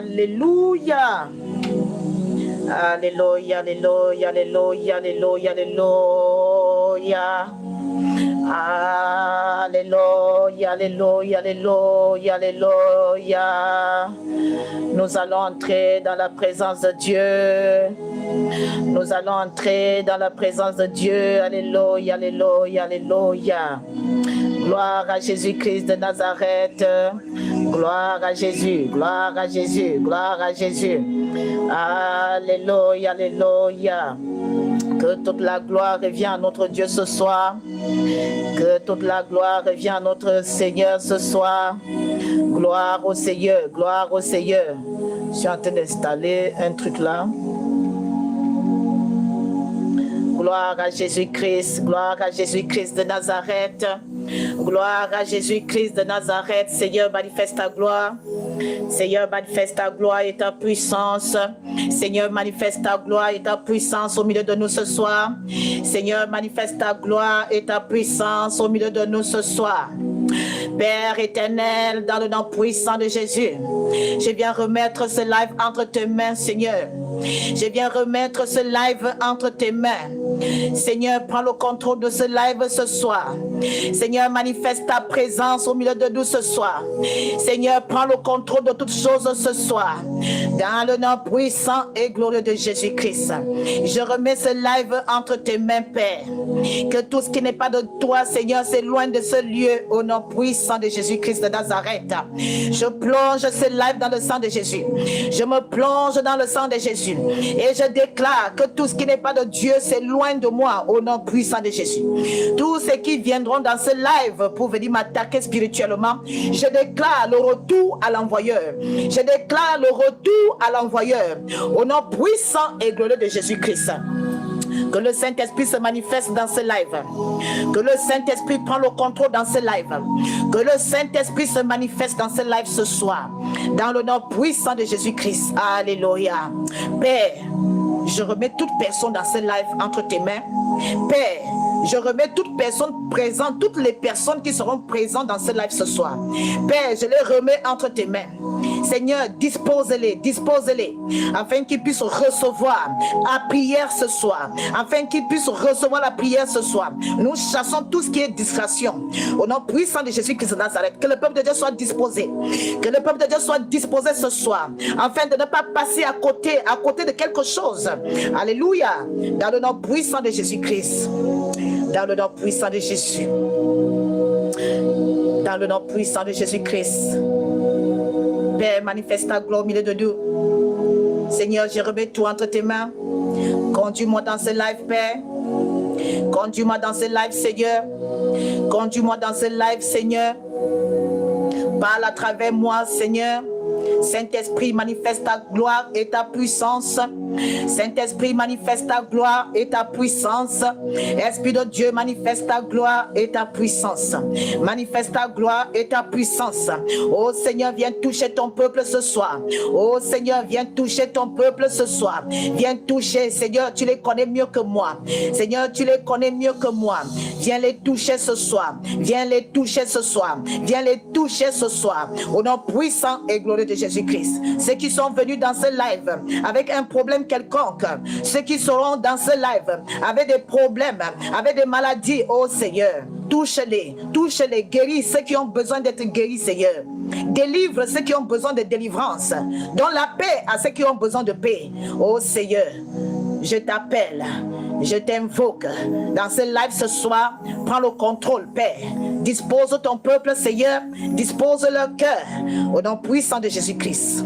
Alléluia. Alléluia, alléluia, alléluia, alléluia, alléluia. Alléluia, alléluia, alléluia, alléluia. Nous allons entrer dans la présence de Dieu. Nous allons entrer dans la présence de Dieu. Alléluia, alléluia, alléluia. Gloire à Jésus-Christ de Nazareth. Gloire à Jésus, gloire à Jésus, gloire à Jésus. Alléluia, alléluia. Que toute la gloire revienne à notre Dieu ce soir. Que toute la gloire revienne à notre Seigneur ce soir. Gloire au Seigneur, gloire au Seigneur. Je suis en train d'installer un truc là. Gloire à Jésus-Christ, gloire à Jésus-Christ de Nazareth. Gloire à Jésus-Christ de Nazareth. Seigneur, manifeste ta gloire. Seigneur, manifeste ta gloire et ta puissance. Seigneur, manifeste ta gloire et ta puissance au milieu de nous ce soir. Seigneur, manifeste ta gloire et ta puissance au milieu de nous ce soir. Père éternel, dans le nom puissant de Jésus, je viens remettre ce live entre tes mains, Seigneur. Je viens remettre ce live entre tes mains. Seigneur, prends le contrôle de ce live ce soir. Seigneur, manifeste ta présence au milieu de nous ce soir. Seigneur, prends le contrôle de toutes choses ce soir. Dans le nom puissant et glorieux de Jésus-Christ, je remets ce live entre tes mains, Père. Que tout ce qui n'est pas de toi, Seigneur, s'éloigne de ce lieu au nom puissant de Jésus-Christ de Nazareth. Je plonge ce live dans le sang de Jésus. Je me plonge dans le sang de Jésus. Et je déclare que tout ce qui n'est pas de Dieu s'éloigne de moi au nom puissant de Jésus. Tous ceux qui viendront dans ce live pour venir m'attaquer spirituellement, je déclare le retour à l'envoyeur. Je déclare le retour à l'envoyeur au nom puissant et glorieux de Jésus-Christ. Que le Saint-Esprit se manifeste dans ce live. Que le Saint-Esprit prend le contrôle dans ce live. Que le Saint-Esprit se manifeste dans ce live ce soir. Dans le nom puissant de Jésus-Christ. Alléluia. Père, je remets toute personne dans ce live entre tes mains. Père, je remets toute personne présente, toutes les personnes qui seront présentes dans ce live ce soir. Père, je les remets entre tes mains. Seigneur, dispose-les, afin qu'ils puissent recevoir la prière ce soir, afin qu'ils puissent recevoir la prière ce soir. Nous chassons tout ce qui est distraction. Au nom puissant de Jésus-Christ de Nazareth, que le peuple de Dieu soit disposé, que le peuple de Dieu soit disposé ce soir, afin de ne pas passer à côté de quelque chose. Alléluia, dans le nom puissant de Jésus-Christ, dans le nom puissant de Jésus, dans le nom puissant de Jésus-Christ. Père, manifeste ta gloire au milieu de nous. Seigneur, je remets tout entre tes mains. Conduis-moi dans ce live, Père. Conduis-moi dans ce live, Seigneur. Conduis-moi dans ce live, Seigneur. Parle à travers moi, Seigneur. Saint-Esprit, manifeste ta gloire et ta puissance. Saint-Esprit, manifeste ta gloire et ta puissance. Esprit de Dieu, manifeste ta gloire et ta puissance. Manifeste ta gloire et ta puissance. Oh Seigneur, viens toucher ton peuple ce soir. Oh Seigneur, viens toucher ton peuple ce soir. Viens toucher, Seigneur, tu les connais mieux que moi. Seigneur, tu les connais mieux que moi. Viens les toucher ce soir. Viens les toucher ce soir. Viens les toucher ce soir. Au nom puissant et glorieux de Jésus-Christ. Ceux qui sont venus dans ce live avec un problème quelconque, ceux qui seront dans ce live avec des problèmes, avec des maladies, oh Seigneur, touche-les, guéris ceux qui ont besoin d'être guéris, Seigneur. Délivre ceux qui ont besoin de délivrance. Donne la paix à ceux qui ont besoin de paix. Oh Seigneur, je t'appelle, je t'invoque dans ce live ce soir. Prends le contrôle, Père. Dispose ton peuple, Seigneur. Dispose leur cœur. Au nom puissant de Jésus-Christ.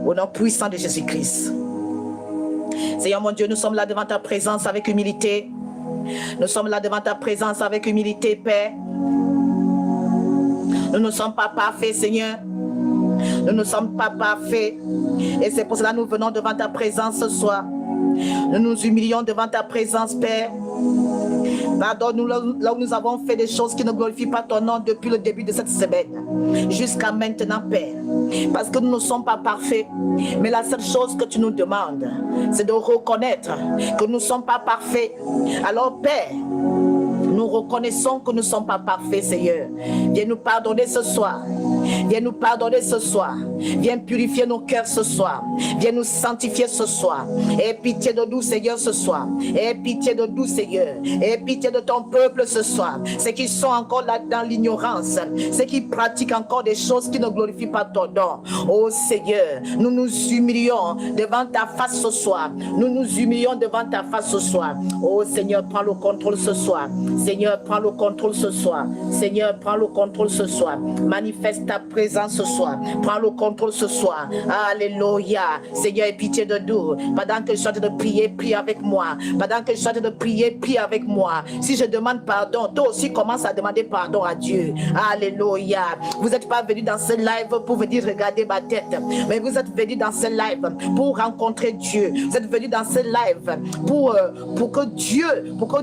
Au nom puissant de Jésus-Christ. Seigneur mon Dieu, nous sommes là devant ta présence avec humilité. Nous sommes là devant ta présence avec humilité, Père. Nous ne sommes pas parfaits, Seigneur. Nous ne sommes pas parfaits. Et c'est pour cela que nous venons devant ta présence ce soir. Nous nous humilions devant ta présence, Père. Pardonne-nous là où nous avons fait des choses qui ne glorifient pas ton nom depuis le début de cette semaine. Jusqu'à maintenant, Père. Parce que nous ne sommes pas parfaits. Mais la seule chose que tu nous demandes, c'est de reconnaître que nous ne sommes pas parfaits. Alors, Père, nous reconnaissons que nous ne sommes pas parfaits, Seigneur. Viens nous pardonner ce soir. Viens nous pardonner ce soir. Viens purifier nos cœurs ce soir. Viens nous sanctifier ce soir. Aie pitié de nous, Seigneur, ce soir. Aie pitié de nous, Seigneur. Aie pitié de ton peuple ce soir. Ceux qui sont encore là dans l'ignorance. Ceux qui pratiquent encore des choses qui ne glorifient pas ton nom. Oh Seigneur, nous nous humilions devant ta face ce soir. Nous nous humilions devant ta face ce soir. Oh Seigneur, prends le contrôle ce soir. Seigneur, prends le contrôle ce soir. Seigneur, prends le contrôle ce soir. Manifeste ta présence ce soir. Prends le contrôle ce soir. Alléluia. Seigneur, aie pitié de nous. Pendant que je suis en train de prier, prie avec moi. Pendant que je suis en train de prier, prie avec moi. Si je demande pardon, toi aussi commence à demander pardon à Dieu. Alléluia. Vous n'êtes pas venu dans ce live pour venir regarder ma tête, mais vous êtes venu dans ce live pour rencontrer Dieu. Vous êtes venu dans ce live pour que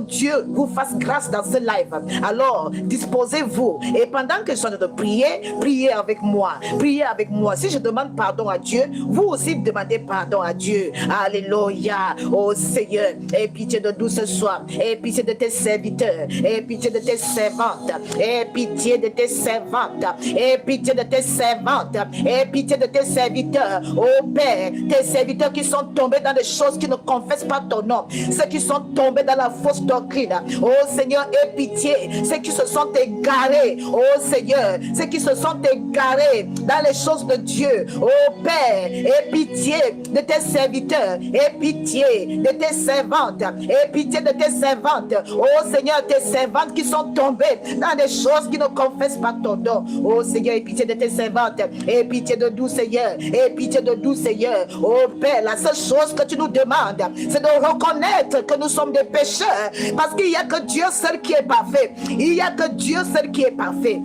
Dieu vous fasse grâce dans ce live. Alors, disposez-vous. Et pendant que je suis en train de prier, priez avec moi. Priez avec moi. Si je demande pardon à Dieu, vous aussi demandez pardon à Dieu. Alléluia. Oh Seigneur, aie pitié de nous ce soir. Aie pitié de tes serviteurs. Aie pitié de tes servantes. Aie pitié de tes servantes. Aie pitié de tes servantes. Aie pitié de tes serviteurs. Oh Père, tes serviteurs qui sont tombés dans des choses qui ne confessent pas ton nom. Ceux qui sont tombés dans la fausse doctrine. Oh Seigneur, aie pitié. Ceux qui se sont égarés. Oh Seigneur, ceux qui se sont égarés dans les choses de Dieu. Oh Père, aie pitié de tes serviteurs. Aie pitié de tes servantes. Aie pitié de tes servantes. Oh Seigneur, tes servantes qui sont tombées dans des choses qui ne confessent pas ton nom. Oh Seigneur, aie pitié de tes servantes. Aie pitié de nous, Seigneur. Aie pitié de nous, Seigneur. Oh Père, la seule chose que tu nous demandes, c'est de reconnaître que nous sommes des pécheurs. Parce qu'il n'y a que Dieu seul qui est parfait. Il n'y a que Dieu seul qui est parfait.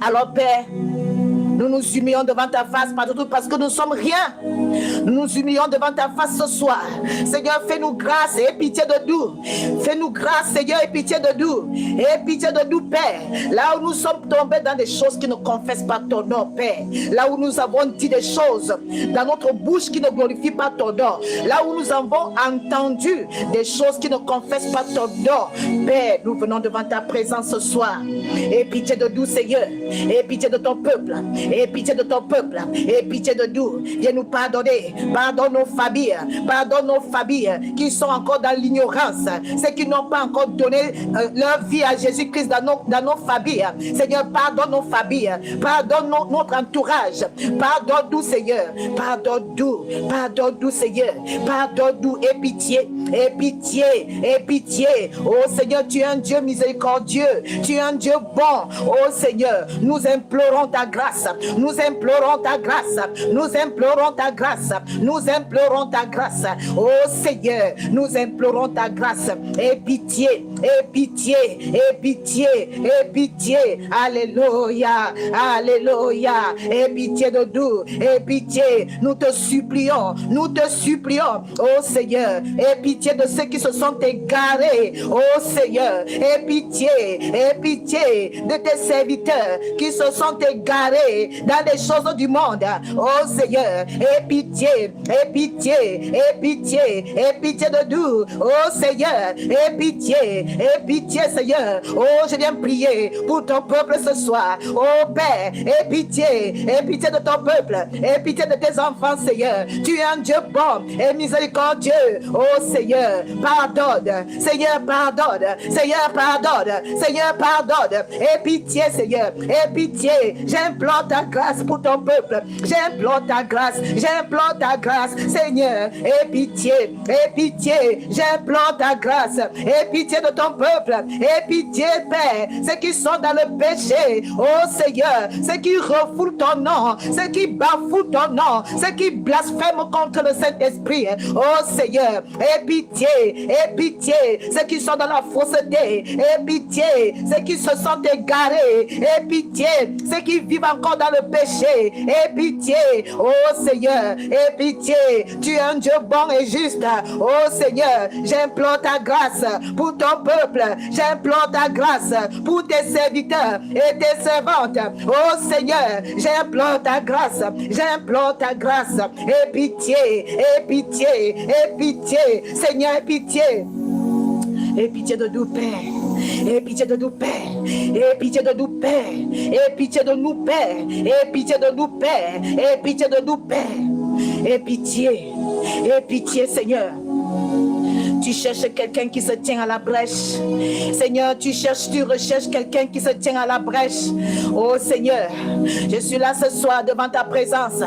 Alors Père, nous nous humilions devant ta face, parce que nous ne sommes rien. Nous nous humilions devant ta face ce soir. Seigneur, fais-nous grâce et aie pitié de nous. Fais-nous grâce, Seigneur, et pitié de nous. Et pitié de nous, Père. Là où nous sommes tombés dans des choses qui ne confessent pas ton nom, Père. Là où nous avons dit des choses dans notre bouche qui ne glorifient pas ton nom. Là où nous avons entendu des choses qui ne confessent pas ton nom. Père, nous venons devant ta présence ce soir. Et pitié de nous, Seigneur. Et pitié de ton peuple. Aie pitié de ton peuple, aie pitié de nous. Viens nous pardonner. Pardonne nos familles. Pardonne nos familles qui sont encore dans l'ignorance. Ceux qui n'ont pas encore donné leur vie à Jésus-Christ dans nos familles. Seigneur, pardonne nos familles. Pardonne notre entourage. Pardonne-nous, Seigneur. Pardonne-nous. Pardonne-nous, Seigneur. Pardonne-nous. Aie pitié. Aie pitié. Aie pitié. Oh Seigneur, tu es un Dieu miséricordieux. Tu es un Dieu bon. Oh Seigneur, nous implorons ta grâce. Nous implorons ta grâce. Nous implorons ta grâce. Nous implorons ta grâce. Oh Seigneur, nous implorons ta grâce. Aie pitié. Aie pitié. Aie pitié. Aie pitié. Alléluia. Alléluia. Aie pitié de nous. Aie pitié. Nous te supplions. Nous te supplions. Oh Seigneur, aie pitié de ceux qui se sont égarés. Oh Seigneur, aie pitié. Aie pitié de tes serviteurs qui se sont égarés dans les choses du monde. Oh Seigneur, aie pitié, aie pitié, aie pitié, aie pitié de nous. Oh Seigneur, aie pitié Seigneur. Oh, je viens prier pour ton peuple ce soir. Oh Père, aie pitié de ton peuple, aie pitié de tes enfants Seigneur. Tu es un Dieu bon et miséricordieux. Oh Seigneur, pardonne, Seigneur pardonne, Seigneur pardonne, Seigneur pardonne. Aie pitié Seigneur, aie pitié. J'implore ta grâce pour ton peuple. J'implore ta grâce. J'implore ta grâce. Seigneur, aie pitié. Aie pitié. J'implore ta grâce. Aie pitié de ton peuple. Aie pitié, Père. Ceux qui sont dans le péché. Oh Seigneur, ceux qui refoulent ton nom. Ceux qui bafouent ton nom. Ceux qui blasphèment contre le Saint-Esprit. Oh Seigneur, aie pitié. Aie pitié. Ceux qui sont dans la fausseté. Aie pitié. Ceux qui se sont égarés. Aie pitié. Ceux qui vivent encore dans le péché, aie pitié, oh Seigneur, aie pitié, tu es un Dieu bon et juste, oh Seigneur, j'implore ta grâce pour ton peuple, j'implore ta grâce pour tes serviteurs et tes servantes, oh Seigneur, j'implore ta grâce, aie pitié, aie pitié, aie pitié, Seigneur, aie pitié de nous, Père. Aie pitié de nous, Père. Aie pitié de nous, Père. Aie pitié de nous, Père. Aie pitié de nous, Père. Aie pitié de nous, Père. Aie pitié. Aie pitié, Seigneur. Tu cherches quelqu'un qui se tient à la brèche. Seigneur, tu recherches quelqu'un qui se tient à la brèche. Oh Seigneur, je suis là ce soir devant ta présence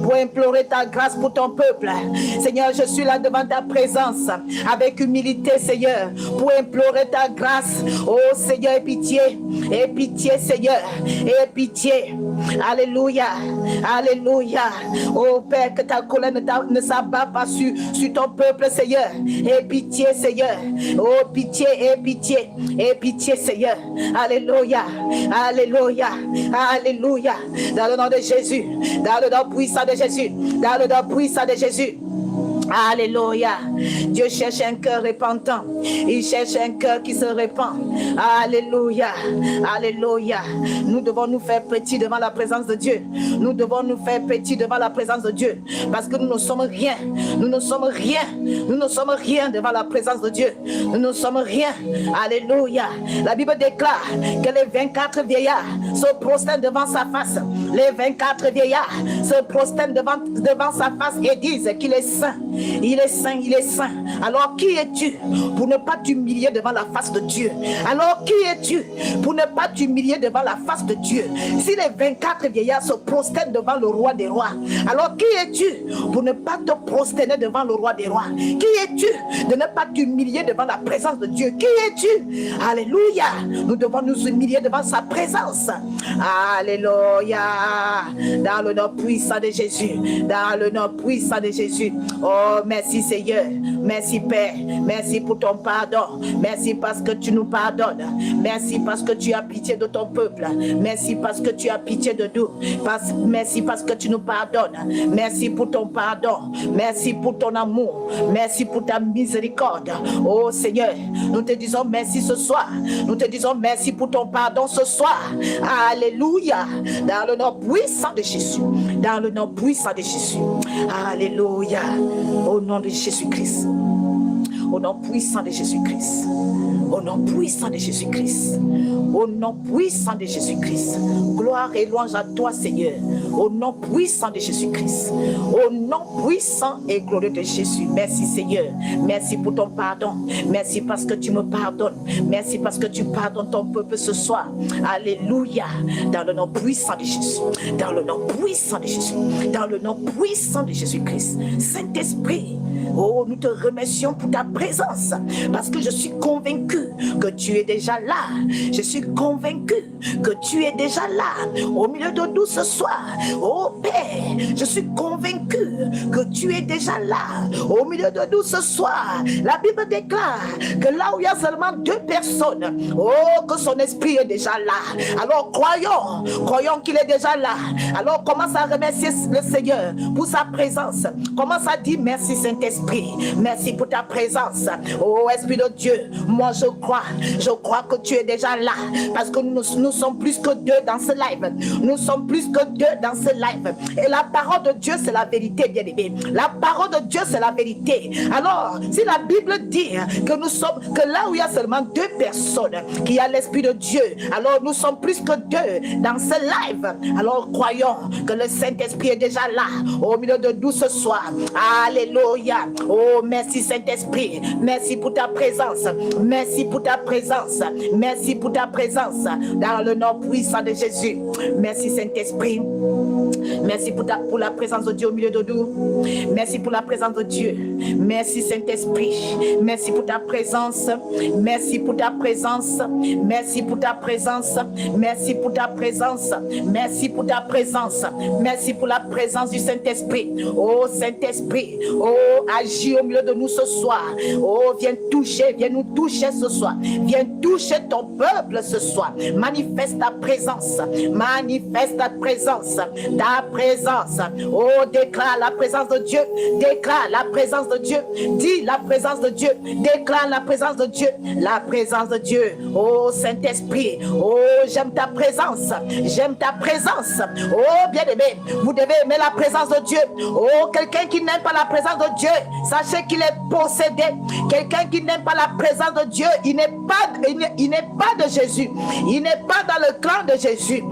pour implorer ta grâce pour ton peuple. Seigneur, je suis là devant ta présence avec humilité, Seigneur, pour implorer ta grâce. Oh Seigneur, aie pitié, Seigneur, aie pitié. Alléluia, alléluia. Oh Père, que ta colère ne s'abat pas sur ton peuple, Seigneur. Aie pitié, Seigneur. Oh pitié, aie pitié, Seigneur. Alléluia, alléluia, alléluia. Dans le nom de Jésus, dans le nom puissant de Jésus, dans le nom puissant de Jésus. Alléluia. Dieu cherche un cœur repentant. Il cherche un cœur qui se repent. Alléluia. Alléluia. Nous devons nous faire petits devant la présence de Dieu. Nous devons nous faire petits devant la présence de Dieu. Parce que nous ne sommes rien. Nous ne sommes rien. Nous ne sommes rien devant la présence de Dieu. Nous ne sommes rien. Alléluia. La Bible déclare que les 24 vieillards se prosternent devant sa face. Les 24 vieillards se prosternent devant sa face et disent qu'il est saint. Il est saint, il est saint. Alors qui es-tu pour ne pas t'humilier devant la face de Dieu? Alors qui es-tu pour ne pas t'humilier devant la face de Dieu? Si les 24 vieillards se prosternent devant le roi des rois, alors qui es-tu pour ne pas te prosterner devant le roi des rois? Qui es-tu de ne pas t'humilier devant la présence de Dieu? Qui es-tu? Alléluia. Nous devons nous humilier devant sa présence. Alléluia. Dans le nom puissant de Jésus. Dans le nom puissant de Jésus. Oh, merci Seigneur. Merci Père. Merci pour ton pardon. Merci parce que tu nous pardonnes. Merci parce que tu as pitié de ton peuple. Merci parce que tu as pitié de nous. Merci parce que tu nous pardonnes. Merci pour ton pardon. Merci pour ton amour. Merci pour ta miséricorde. Oh Seigneur, nous te disons merci ce soir. Nous te disons merci pour ton pardon ce soir. Alléluia. Dans le nom puissant de Jésus. Dans le nom puissant de Jésus. Alléluia. Au nom de Jésus-Christ. Au nom puissant de Jésus-Christ. Au nom puissant de Jésus-Christ. Au nom puissant de Jésus-Christ. Gloire et louange à toi, Seigneur. Au nom puissant de Jésus-Christ. Au nom puissant et glorieux de Jésus. Merci, Seigneur. Merci pour ton pardon. Merci parce que tu me pardonnes. Merci parce que tu pardonnes ton peuple ce soir. Alléluia. Dans le nom puissant de Jésus. Dans le nom puissant de Jésus. Dans le nom puissant de Jésus-Christ. Saint-Esprit. Oh, nous te remercions pour ta présence parce que je suis convaincu que tu es déjà là. Je suis convaincu que tu es déjà là au milieu de nous ce soir. Oh Père, je suis convaincu que tu es déjà là au milieu de nous ce soir. La Bible déclare que là où il y a seulement 2 personnes, oh, que son esprit est déjà là. Alors croyons qu'il est déjà là. Alors commence à remercier le Seigneur pour sa présence. Commence à dire merci Saint-Esprit. Merci pour ta présence. Oh Esprit de Dieu, moi je crois que tu es déjà là parce que nous sommes plus que 2 dans ce live. Nous sommes plus que 2 dans ce live. Et la parole de Dieu c'est la vérité, bien-aimé. La parole de Dieu c'est la vérité. Alors, si la Bible dit que là où il y a seulement 2 personnes qui a l'Esprit de Dieu, alors nous sommes plus que 2 dans ce live. Alors croyons que le Saint-Esprit est déjà là au milieu de nous ce soir. Alléluia. Oh, merci Saint-Esprit. Merci pour ta présence. Merci pour ta présence. Merci pour ta présence. Dans le nom puissant de Jésus. Merci Saint-Esprit. Merci pour la présence de Dieu au milieu de nous. Merci pour la présence de Dieu. Merci Saint-Esprit. Merci pour ta présence. Merci pour ta présence. Merci pour ta présence. Merci pour ta présence. Merci pour ta présence. Merci pour la présence du Saint-Esprit. Oh Saint-Esprit. Oh, agis au milieu de nous ce soir. Oh, viens nous toucher ce soir. Viens toucher ton peuple ce soir. Manifeste ta présence. Manifeste ta présence. Ta présence. Oh, déclare la présence de Dieu. Déclare la présence de Dieu. Dis la présence de Dieu. Déclare la présence de Dieu. La présence de Dieu. Oh, Saint-Esprit. Oh, j'aime ta présence. J'aime ta présence. Oh, bien-aimé, vous devez aimer la présence de Dieu. Oh, quelqu'un qui n'aime pas la présence de Dieu, sachez qu'il est possédé. Quelqu'un qui n'aime pas la présence de Dieu, il n'est pas de Jésus. Il n'est pas dans le clan de Jésus.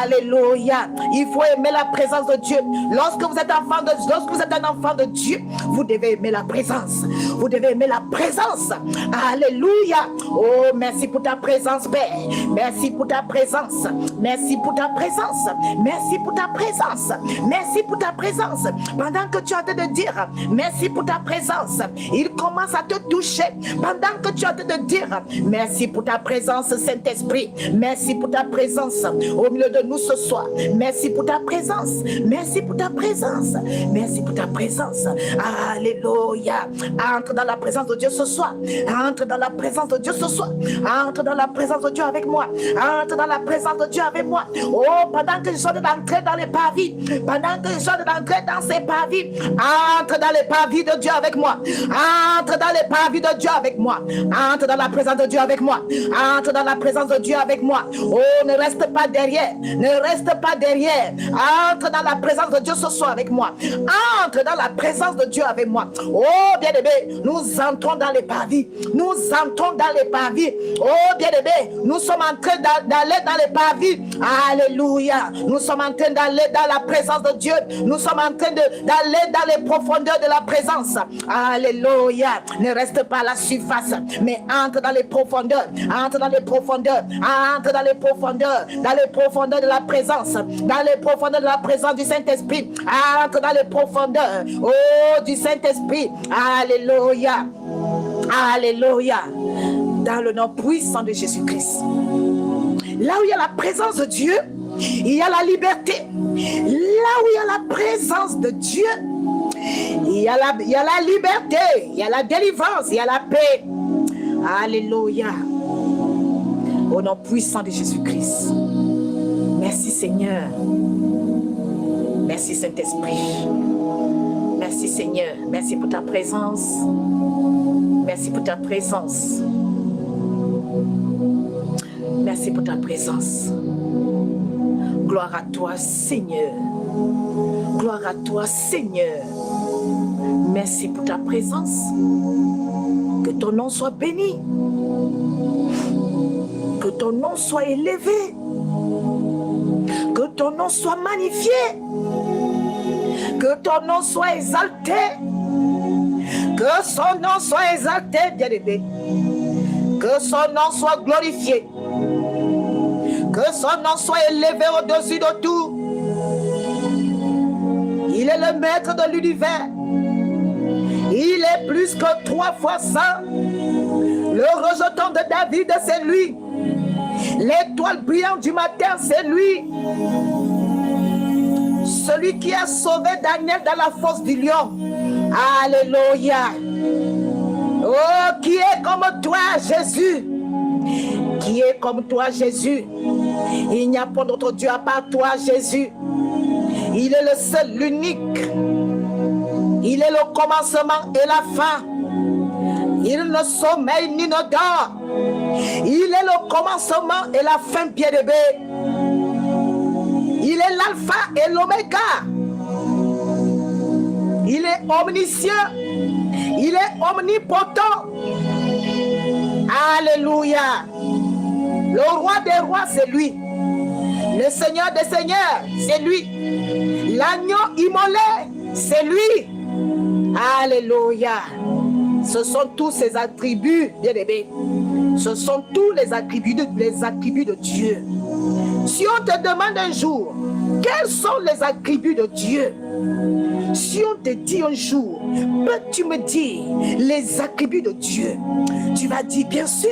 Alléluia. Il faut aimer la présence de Dieu. Lorsque vous êtes un enfant de Dieu, vous devez aimer la présence. Vous devez aimer la présence. Alléluia. Oh, merci pour ta présence, Père. Merci pour ta présence. Merci pour ta présence. Merci pour ta présence. Merci pour ta présence. Pendant que tu es en train de dire merci pour ta présence, il commence à te toucher. Pendant que tu es en train de dire merci pour ta présence, Saint-Esprit. Merci pour ta présence au milieu de nous ce soir. Merci pour ta présence. Merci pour ta présence. Merci pour ta présence. Alléluia. Entre dans la présence de Dieu ce soir. Entre dans la présence de Dieu ce soir. Entre dans la présence de Dieu avec moi. Entre dans la présence de Dieu avec moi. Oh, pendant que je suis d'entrer dans les parvis. Pendant que je suis d'entrer dans ces parvis. Entre dans les parvis de Dieu avec moi. Entre dans les parvis de Dieu avec moi. Entre dans la présence de Dieu avec moi. Entre dans la présence de Dieu avec moi. Oh, ne reste pas derrière. Ne reste pas derrière. Entre dans la présence de Dieu ce soir avec moi. Entre dans la présence de Dieu avec moi. Oh, bien-aimé, nous entrons dans les parvis. Nous entrons dans les parvis. Oh, bien-aimé, nous sommes en train d'aller dans les parvis. Alléluia. Nous sommes en train d'aller dans la présence de Dieu. Nous sommes en train d'aller dans les profondeurs de la présence. Alléluia. Ne reste pas à la surface, mais entre dans les profondeurs. Entre dans les profondeurs. Entre dans les profondeurs. Dans les profondeurs de la présence. Dans les profondeurs de la présence du Saint-Esprit. Entre dans les profondeurs. Oh, du Saint-Esprit. Alléluia. Alléluia. Dans le nom puissant de Jésus-Christ. Là où il y a la présence de Dieu, il y a la liberté. Là où il y a la présence de Dieu, il y a la liberté, il y a la délivrance, il y a la paix. Alléluia. Au nom puissant de Jésus-Christ. Merci Seigneur. Merci Saint-Esprit. Merci Seigneur. Merci pour ta présence. Merci pour ta présence. Merci pour ta présence. Gloire à toi, Seigneur. Gloire à toi, Seigneur. Merci pour ta présence. Que ton nom soit béni. Que ton nom soit élevé. Que ton nom soit magnifié. Que ton nom soit exalté. Que son nom soit exalté, bien-aimé. Que son nom soit glorifié. Que son nom soit élevé au-dessus de tout. Il est le maître de l'univers. Il est plus que 3 fois 100. Le rejeton de David, c'est lui. L'étoile brillante du matin, c'est lui. Celui qui a sauvé Daniel dans la fosse du lion. Alléluia. Oh, qui est comme toi, Jésus? Qui est comme toi, Jésus? Il n'y a pas d'autre Dieu à part toi, Jésus. Il est le seul, l'unique. Il est le commencement et la fin. Il ne sommeille ni ne dort. Il est le commencement et la fin, bien-aimé. Il est l'alpha et l'oméga. Il est omniscient. Il est omnipotent. Alléluia. Le roi des rois, c'est lui. Le Seigneur des seigneurs, c'est lui. L'agneau immolé, c'est lui. Alléluia. Ce sont tous ses attributs, bien-aimés. Ce sont tous les attributs de Dieu. Si on te demande un jour, quels sont les attributs de Dieu? Si on te dit un jour, peux-tu me dire les attributs de Dieu? Tu vas dire, bien sûr,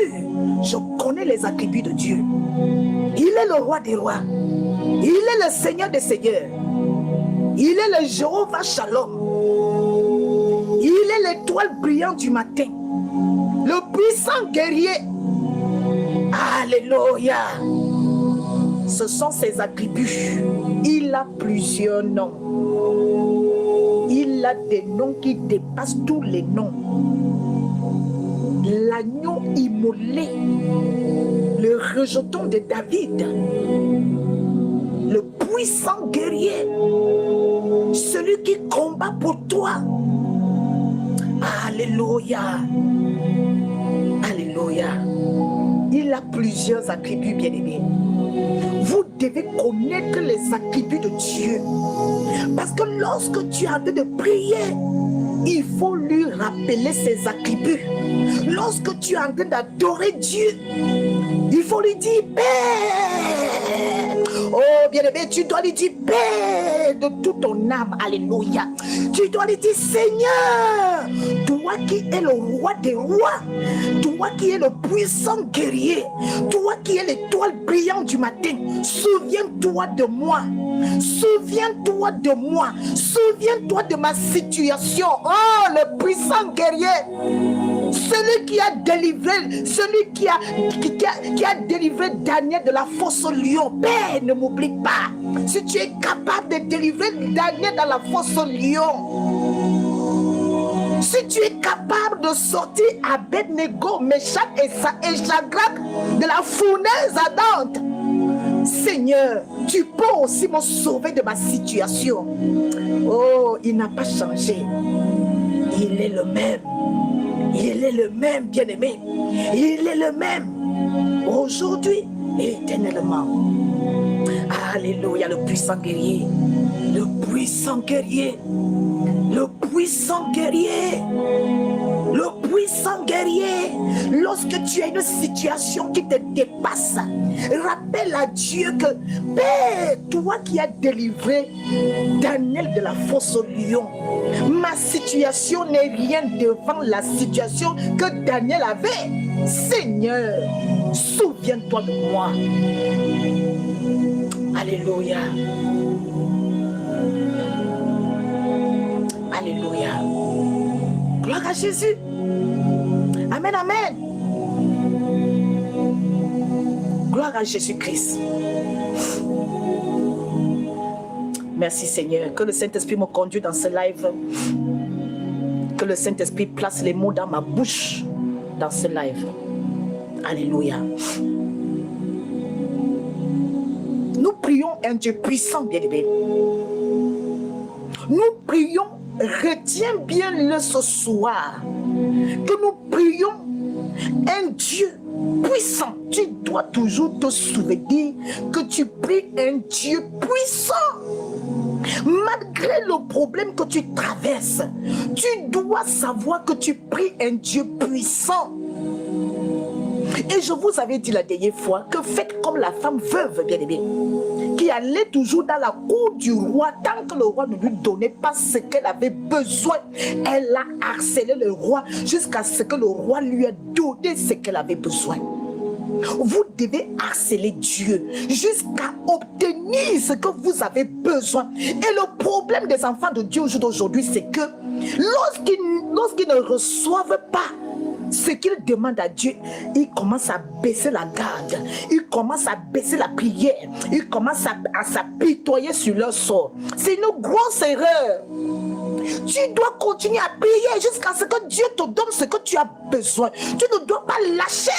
je connais les attributs de Dieu. Il est le roi des rois. Il est le Seigneur des seigneurs. Il est le Jéhovah Shalom. Il est l'étoile brillante du matin. Le puissant guerrier. Alléluia. Ce sont ses attributs. Il a plusieurs noms. Il a des noms qui dépassent tous les noms. l'agneau immolé, le rejeton de David, le puissant guerrier, celui qui combat pour toi. Alléluia. Alléluia. Il a plusieurs attributs, bien-aimés. Vous devez connaître les attributs de Dieu. Parce que lorsque tu es en train de prier, il faut lui rappeler ses attributs. Lorsque tu es en train d'adorer Dieu, il faut lui dire Père. Oh bien-aimé, tu dois lui dire Père de toute ton âme. Alléluia. Tu dois lui dire Seigneur, toi qui es le roi des rois, toi qui es le puissant guerrier, toi qui es l'étoile brillante du matin, souviens-toi de moi. Souviens-toi de moi. Souviens-toi de ma situation. Oh, le puissant guerrier. Celui qui a délivré, celui qui a délivré Daniel de la fosse au lion. Père, ne m'oublie pas. Si tu es capable de délivrer Daniel dans la fosse au lion, si tu es capable de sortir Abednego, Meshach et Shadrach de la fournaise ardente, Seigneur, tu peux aussi me sauver de ma situation. Oh, il n'a pas changé. Il est le même. Il est le même, bien-aimé. Il est le même. Aujourd'hui et éternellement. Alléluia, le puissant guerrier. Le puissant guerrier. Le puissant guerrier. Le puissant guerrier. Lorsque tu as une situation qui te dépasse, rappelle à Dieu que Père, toi qui as délivré Daniel de la fosse au lion, ma situation n'est rien devant la situation que Daniel avait. Seigneur, souviens-toi de moi. Alléluia. Alléluia. Gloire à Jésus. Amen, amen. Gloire à Jésus-Christ. Merci Seigneur. Que le Saint-Esprit me conduise dans ce live. Que le Saint-Esprit place les mots dans ma bouche dans ce live. Alléluia. Nous prions un Dieu puissant, bien-aimé. Nous prions, retiens bien le ce soir, que nous prions un Dieu puissant. Tu dois toujours te souvenir que tu pries un Dieu puissant. Malgré le problème que tu traverses, tu dois savoir que tu pries un Dieu puissant. Et je vous avais dit la dernière fois que faites comme la femme veuve, bien-aimée, qui allait toujours dans la cour du roi tant que le roi ne lui donnait pas ce qu'elle avait besoin. Elle a harcelé le roi jusqu'à ce que le roi lui ait donné ce qu'elle avait besoin. Vous devez harceler Dieu jusqu'à obtenir ce que vous avez besoin. Et le problème des enfants de Dieu aujourd'hui, c'est que lorsqu'ils ne reçoivent pas ce qu'ils demandent à Dieu, ils commencent à baisser la garde, ils commencent à baisser la prière, ils commencent à s'apitoyer sur leur sort. C'est une grosse erreur. Tu dois continuer à prier jusqu'à ce que Dieu te donne ce que tu as besoin. Tu ne dois pas lâcher.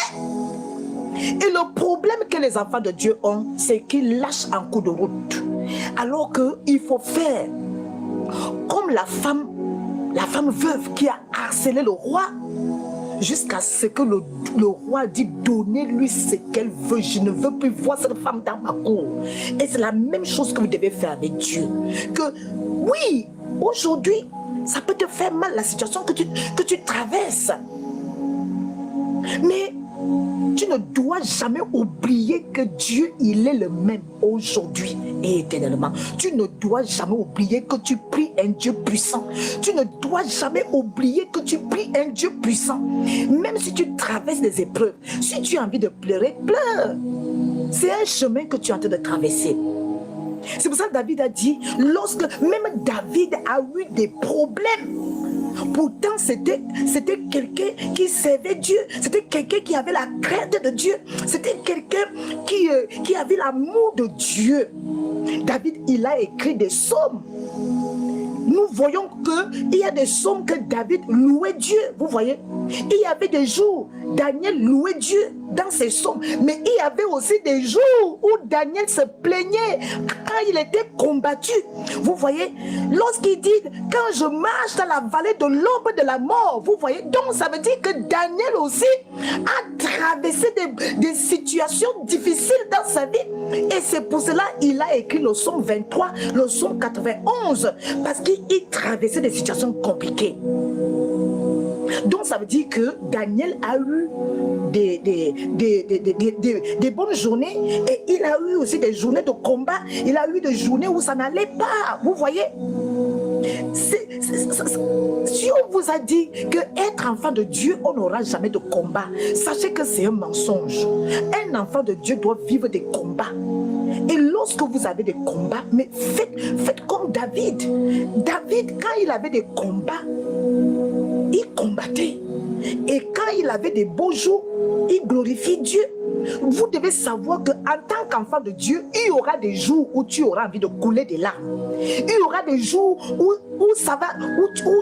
Et le problème que les enfants de Dieu ont, c'est qu'ils lâchent en cours de route. Alors qu'il faut faire comme la femme veuve qui a harcelé le roi jusqu'à ce que le roi dit donnez-lui ce qu'elle veut. Je ne veux plus voir cette femme dans ma cour. Et c'est la même chose que vous devez faire avec Dieu. Que oui, aujourd'hui, ça peut te faire mal la situation que tu traverses. Mais tu ne dois jamais oublier que Dieu, il est le même aujourd'hui et éternellement. Tu ne dois jamais oublier que tu pries un Dieu puissant. Tu ne dois jamais oublier que tu pries un Dieu puissant. Même si tu traverses des épreuves, si tu as envie de pleurer, pleure. C'est un chemin que tu es en train de traverser. C'est pour ça que David a dit, lorsque même David a eu des problèmes, pourtant c'était quelqu'un qui servait Dieu, c'était quelqu'un qui avait la crainte de Dieu, c'était quelqu'un qui avait l'amour de Dieu. David, il a écrit des psaumes. nous voyons qu'il y a des psaumes que David louait Dieu. Vous voyez, il y avait des jours, Daniel louait Dieu dans ses psaumes. Mais il y avait aussi des jours où Daniel se plaignait quand il était combattu. Vous voyez, lorsqu'il dit, quand je marche dans la vallée de l'ombre de la mort, vous voyez, donc ça veut dire que Daniel aussi a traversé des situations difficiles dans sa vie. Et c'est pour cela qu'il a écrit le psaume 23, le psaume 91, parce qu'il traversait des situations compliquées. Donc ça veut dire que Daniel a eu des bonnes journées et il a eu aussi des journées de combat. Il a eu des journées où ça n'allait pas. Vous voyez, si on vous a dit que être enfant de Dieu, on n'aura jamais de combat, sachez que c'est un mensonge. Un enfant de Dieu doit vivre des combats. Et lorsque vous avez des combats, mais faites comme David. David, quand il avait des combats, il combattait. Et quand il avait des beaux jours, il glorifiait Dieu. Vous devez savoir qu'en tant qu'enfant de Dieu, il y aura des jours où tu auras envie de couler des larmes. Il y aura des jours où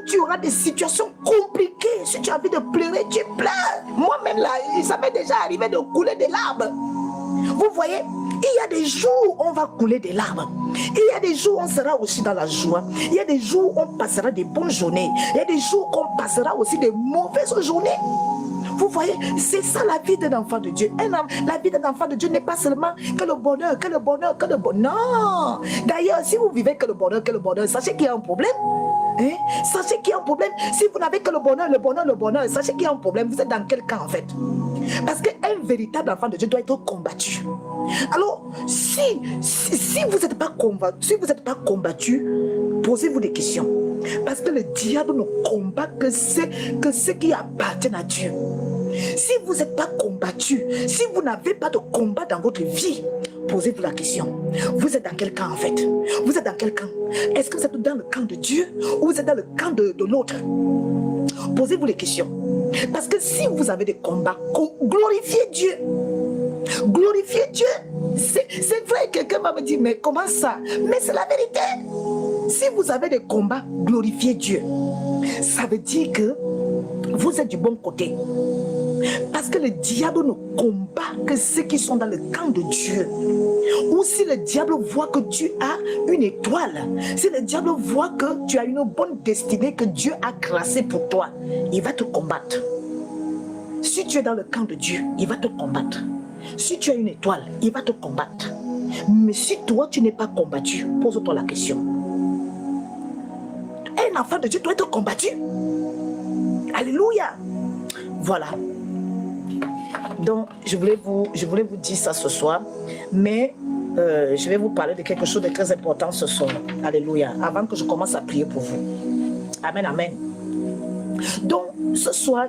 tu auras des situations compliquées. Si tu as envie de pleurer, tu pleures. Moi-même, là, ça m'est déjà arrivé de couler des larmes. Vous voyez, il y a des jours où on va couler des larmes. Il y a des jours où on sera aussi dans la joie. Il y a des jours où on passera des bonnes journées. Il y a des jours où on passera aussi des mauvaises journées. Vous voyez, c'est ça la vie d'un enfant de Dieu. La vie d'un enfant de Dieu n'est pas seulement que le bonheur, que le bonheur, que le bonheur. Non. D'ailleurs, si vous vivez que le bonheur, sachez qu'il y a un problème. Hein? Sachez qu'il y a un problème. Si vous n'avez que le bonheur, sachez qu'il y a un problème. Vous êtes dans quel camp en fait? Parce qu'un véritable enfant de Dieu doit être combattu. Alors, si vous n'êtes pas combattu, posez-vous des questions. Parce que le diable ne combat que ce qui appartient à Dieu. Si vous n'êtes pas combattu, si vous n'avez pas de combat dans votre vie, posez-vous la question. Vous êtes dans quel camp en fait? Vous êtes dans quel camp? Est-ce que vous êtes dans le camp de Dieu ou vous êtes dans le camp de l'autre? Posez-vous les questions. Parce que si vous avez des combats, glorifiez Dieu. Glorifiez Dieu. C'est vrai, quelqu'un va me dire, mais comment ça? Mais c'est la vérité. Si vous avez des combats, glorifiez Dieu. Ça veut dire que vous êtes du bon côté. Parce que le diable ne combat que ceux qui sont dans le camp de Dieu. Ou si le diable voit que tu as une étoile, si le diable voit que tu as une bonne destinée que Dieu a tracée pour toi, il va te combattre. Si tu es dans le camp de Dieu, il va te combattre. Si tu as une étoile, il va te combattre. Mais si toi, tu n'es pas combattu, pose-toi la question. Un enfant de Dieu doit être combattu. Alléluia. Voilà. Donc, je voulais vous dire ça ce soir, mais je vais vous parler de quelque chose de très important ce soir. Alléluia. Avant que je commence à prier pour vous. Amen, amen. Donc, ce soir,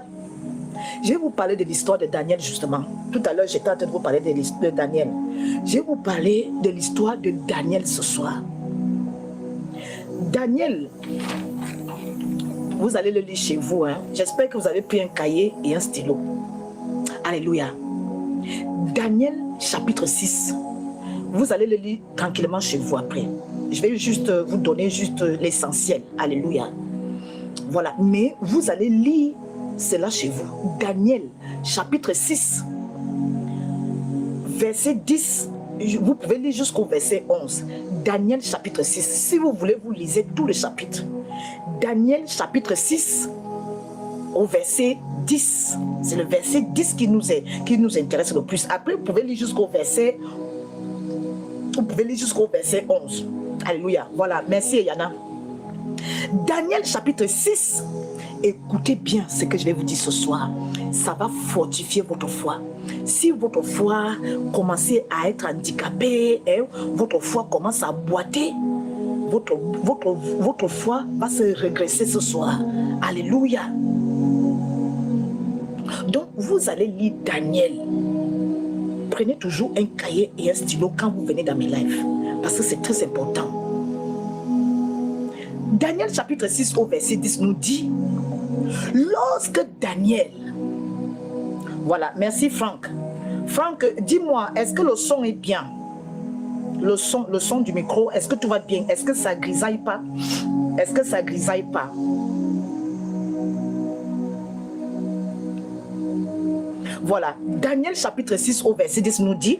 je vais vous parler de l'histoire de Daniel justement. Tout à l'heure, j'étais en train de vous parler de Daniel. Je vais vous parler de l'histoire de Daniel ce soir. Daniel, vous allez le lire chez vous. Hein? J'espère que vous avez pris un cahier et un stylo. Alléluia. Daniel chapitre 6. Vous allez le lire tranquillement chez vous après. Je vais juste vous donner juste l'essentiel. Alléluia. Voilà. Mais vous allez lire cela chez vous. Daniel chapitre 6. Verset 10. Vous pouvez lire jusqu'au verset 11. Daniel chapitre 6. Si vous voulez, vous lisez tout le chapitre. Daniel chapitre 6 au verset 10. C'est le verset 10 qui nous intéresse le plus. Après, vous pouvez lire jusqu'au verset 11. Alléluia. Voilà. Merci, Yana. Daniel chapitre 6. Écoutez bien ce que je vais vous dire ce soir. Ça va fortifier votre foi. Si votre foi commence à être handicapée, hein, votre foi commence à boiter, votre foi va se régresser ce soir. Alléluia. Donc, vous allez lire Daniel. Prenez toujours un cahier et un stylo quand vous venez dans mes lives. Parce que c'est très important. Daniel chapitre 6 au verset 10 nous dit, lorsque Daniel... Voilà, merci Franck. Franck, dis-moi, est-ce que le son est bien? Le son du micro, est-ce que tout va bien? Est-ce que ça grisaille pas? Est-ce que ça grisaille pas? Voilà, Daniel chapitre 6 au verset 10 nous dit,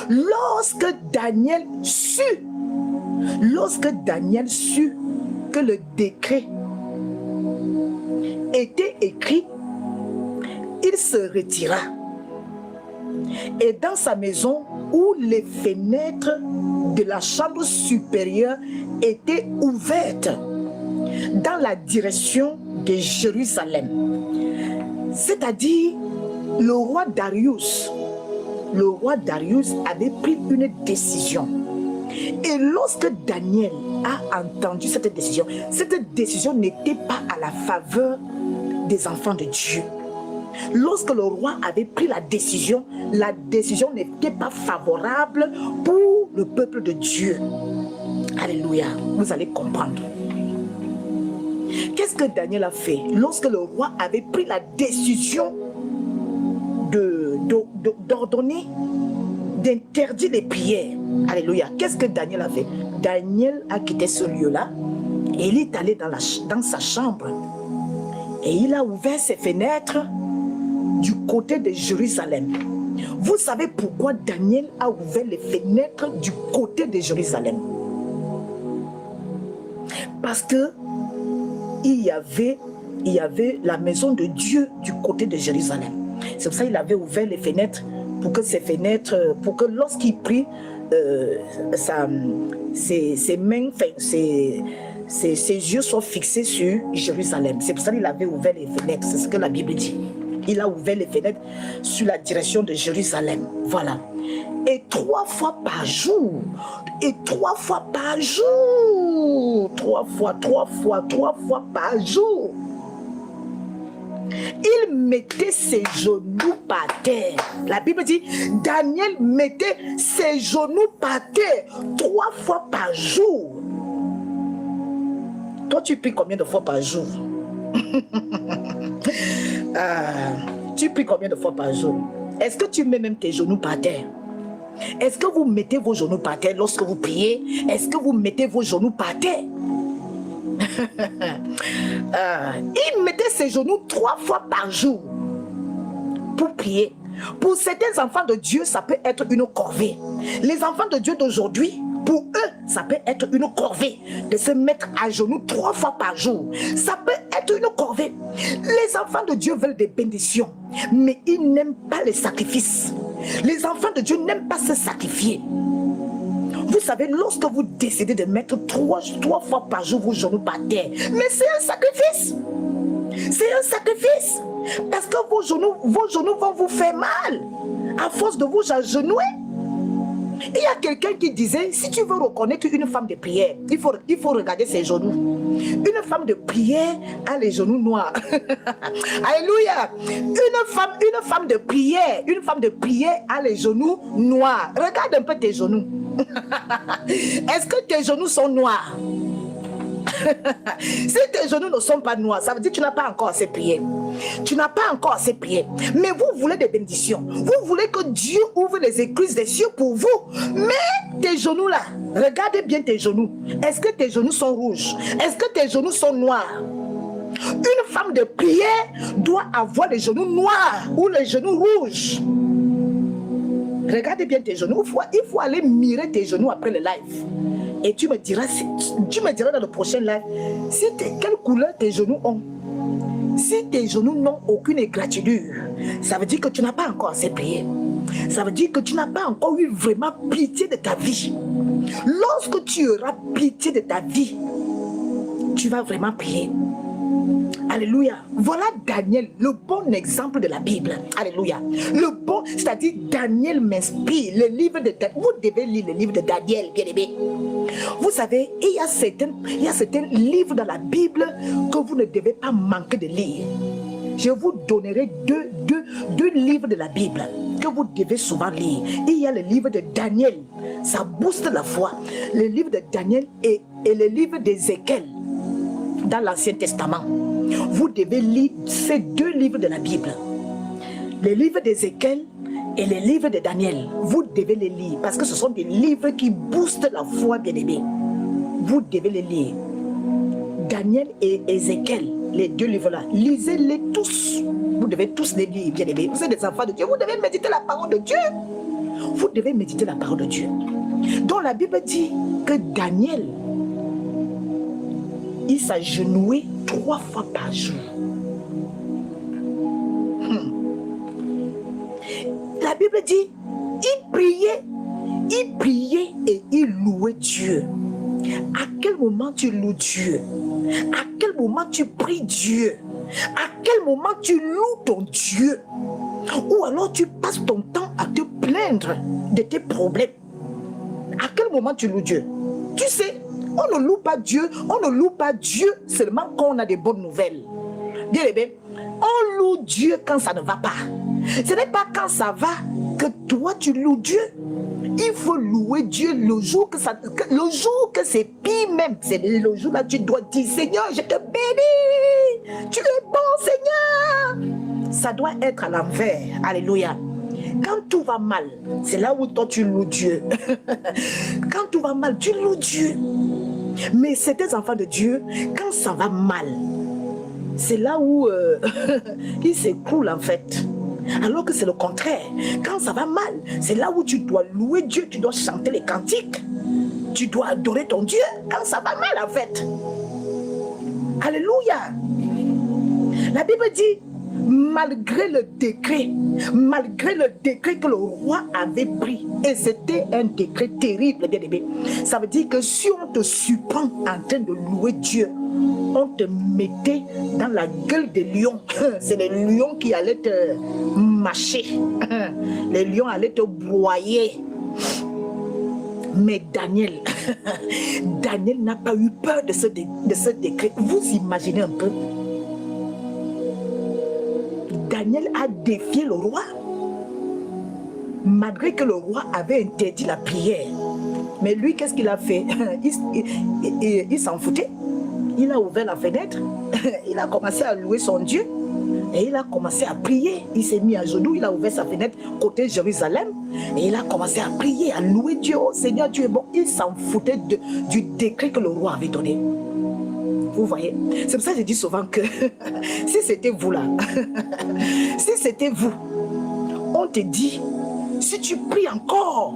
lorsque Daniel sut que le décret était écrit, il se retira. Et dans sa maison où les fenêtres de la chambre supérieure étaient ouvertes dans la direction de Jérusalem. C'est-à-dire, le roi Darius avait pris une décision. Et lorsque Daniel a entendu cette décision n'était pas à la faveur des enfants de Dieu. Lorsque le roi avait pris la décision n'était pas favorable pour le peuple de Dieu. Alléluia, vous allez comprendre. Qu'est-ce que Daniel a fait lorsque le roi avait pris la décision d'ordonner, d'interdire les prières? Alléluia. Qu'est-ce que Daniel a fait? Daniel a quitté ce lieu-là et il est allé dans sa chambre et il a ouvert ses fenêtres du côté de Jérusalem. Vous savez pourquoi Daniel a ouvert les fenêtres du côté de Jérusalem? Parce que il y avait la maison de Dieu du côté de Jérusalem. C'est pour ça qu'il avait ouvert les fenêtres pour que lorsqu'il prie, ses mains, ses yeux soient fixés sur Jérusalem. C'est pour ça qu'il avait ouvert les fenêtres. C'est ce que la Bible dit. Il a ouvert les fenêtres sur la direction de Jérusalem. Voilà. Et 3 fois par jour. Et 3 fois par jour. 3 fois par jour. Il mettait ses genoux par terre. La Bible dit, Daniel mettait ses genoux par terre 3 fois par jour. Toi, tu pries combien de fois par jour? Tu pries combien de fois par jour? Est-ce que tu mets même tes genoux par terre? Est-ce que vous mettez vos genoux par terre lorsque vous priez? Est-ce que vous mettez vos genoux par terre? Il mettait ses genoux 3 fois par jour pour prier. Pour certains enfants de Dieu, ça peut être une corvée. Les enfants de Dieu d'aujourd'hui, pour eux, ça peut être une corvée de se mettre à genoux 3 fois par jour. Ça peut être une corvée. Les enfants de Dieu veulent des bénédictions, mais ils n'aiment pas les sacrifices. Les enfants de Dieu n'aiment pas se sacrifier. Vous savez, lorsque vous décidez de mettre 3 fois par jour vos genoux par terre, mais c'est un sacrifice. C'est un sacrifice. Parce que vos genoux vont vous faire mal à force de vous agenouiller. Il y a quelqu'un qui disait, si tu veux reconnaître une femme de prière, il faut regarder ses genoux. Une femme de prière a les genoux noirs. Alléluia. Une femme de prière a les genoux noirs. Regarde un peu tes genoux. Est-ce que tes genoux sont noirs? Si tes genoux ne sont pas noirs, ça veut dire que tu n'as pas encore assez prié. Tu n'as pas encore assez prié. Mais vous voulez des bénédictions. Vous voulez que Dieu ouvre les écluses des cieux pour vous. Mais tes genoux là, regardez bien tes genoux. Est-ce que tes genoux sont rouges? Est-ce que tes genoux sont noirs? Une femme de prière doit avoir les genoux noirs ou les genoux rouges. Regardez bien tes genoux. Il faut aller mirer tes genoux après le live. Et tu me diras dans le prochain live quelle couleur tes genoux ont. Si tes genoux n'ont aucune égratignure, ça veut dire que tu n'as pas encore assez prié. Ça veut dire que tu n'as pas encore eu vraiment pitié de ta vie. Lorsque tu auras pitié de ta vie, tu vas vraiment prier. Alléluia. Voilà Daniel, le bon exemple de la Bible. Alléluia. C'est-à-dire Daniel m'inspire. Le livre de Daniel. Vous devez lire le livre de Daniel, bien aimé. Vous savez, il y a certains livres dans la Bible que vous ne devez pas manquer de lire. Je vous donnerai deux livres de la Bible que vous devez souvent lire. Il y a le livre de Daniel. Ça booste la foi. Le livre de Daniel et le livre d'Ézéchiel dans l'Ancien Testament. Vous devez lire ces 2 livres de la Bible. Le livre d'Ézéchiel et le livre de Daniel. Vous devez les lire parce que ce sont des livres qui boostent la foi, bien-aimés. Vous devez les lire. Daniel et Ézéchiel, les deux livres-là, lisez-les tous. Vous devez tous les lire, bien aimés. Vous êtes des enfants de Dieu, vous devez méditer la parole de Dieu. Vous devez méditer la parole de Dieu. Donc la Bible dit que Daniel, il s'agenouillait 3 fois par jour. La Bible dit, il priait et il louait Dieu. À quel moment tu loues Dieu? À quel moment tu pries Dieu? À quel moment tu loues ton Dieu? Ou alors tu passes ton temps à te plaindre de tes problèmes? À quel moment tu loues Dieu? Tu sais, on ne loue pas Dieu seulement quand on a des bonnes nouvelles. Bien aimé, on loue Dieu quand ça ne va pas. Ce n'est pas quand ça va que toi tu loues Dieu. Il faut louer Dieu le jour que c'est pire même. C'est le jour là tu dois dire, Seigneur, je te bénis. Tu es bon, Seigneur. Ça doit être à l'envers. Alléluia. Quand tout va mal, c'est là où toi tu loues Dieu. Quand tout va mal, tu loues Dieu. Mais certains enfants de Dieu, quand ça va mal, c'est là où ils s'écroulent en fait. Alors que c'est le contraire. Quand ça va mal, c'est là où tu dois louer Dieu, tu dois chanter les cantiques. Tu dois adorer ton Dieu quand ça va mal en fait. Alléluia. La Bible dit, malgré le décret que le roi avait pris, et c'était un décret terrible, bien aimé. Ça veut dire que si on te surprend en train de louer Dieu, on te mettait dans la gueule des lions. C'est les lions qui allaient te mâcher. Les lions allaient te broyer. Mais Daniel, Daniel n'a pas eu peur de ce décret. Vous imaginez un peu? Daniel a défié le roi, malgré que le roi avait interdit la prière. Mais lui, qu'est-ce qu'il a fait? Il s'en foutait. Il a ouvert la fenêtre, il a commencé à louer son Dieu et il a commencé à prier. Il s'est mis à genoux, il a ouvert sa fenêtre côté Jérusalem et il a commencé à prier, à louer Dieu. Oh Seigneur, tu es bon. Il s'en foutait du décret que le roi avait donné. Vous voyez? C'est pour ça que je dis souvent que si c'était vous là, si c'était vous, on te dit, si tu pries encore,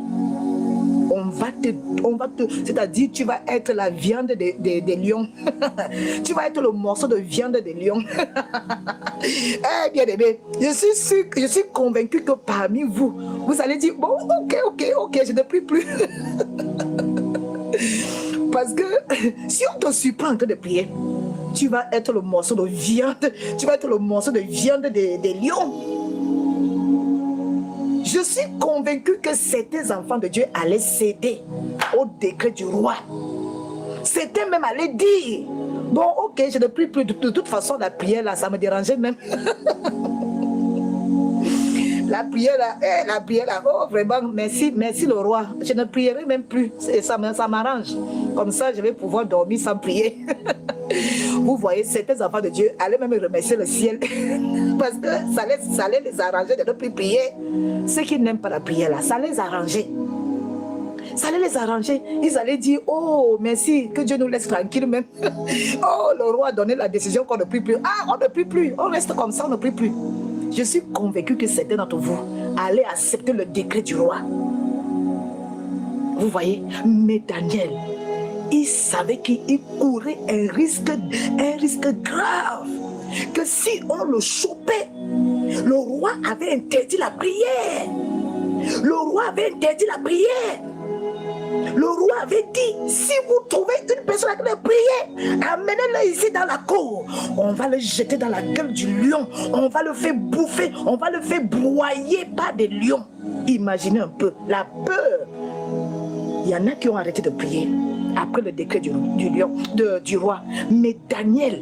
c'est-à-dire tu vas être la viande des lions. Tu vas être le morceau de viande des lions. Eh bien aimé, je suis convaincu que parmi vous, vous allez dire, bon, ok, je ne prie plus. Parce que si on te surprend en train de prier, tu vas être le morceau de viande, des lions. Je suis convaincu que certains enfants de Dieu allaient céder au décret du roi. Certains même allaient dire, bon ok, je ne prie plus, de toute façon la prière là, ça me dérangeait même. La prière là, oh vraiment, merci le roi, je ne prierai même plus, ça m'arrange. Comme ça, je vais pouvoir dormir sans prier. Vous voyez, certains enfants de Dieu allaient même remercier le ciel parce que ça allait les arranger de ne plus prier. Ceux qui n'aiment pas la prière là, ça allait les arranger. Ça allait les arranger. Ils allaient dire, oh merci, que Dieu nous laisse tranquille même. Oh, le roi a donné la décision qu'on ne prie plus. Ah, on ne prie plus, on reste comme ça, on ne prie plus. Je suis convaincu que certains d'entre vous allaient accepter le décret du roi. Vous voyez, mais Daniel, il savait qu'il courait un risque grave. Que si on le chopait, le roi avait interdit la prière. Le roi avait interdit la prière. Le roi avait dit, si vous trouvez une personne qui veut prier, amenez-le ici dans la cour. On va le jeter dans la gueule du lion. On va le faire bouffer. On va le faire broyer par des lions. Imaginez un peu la peur. Il y en a qui ont arrêté de prier après le décret du roi. Mais Daniel,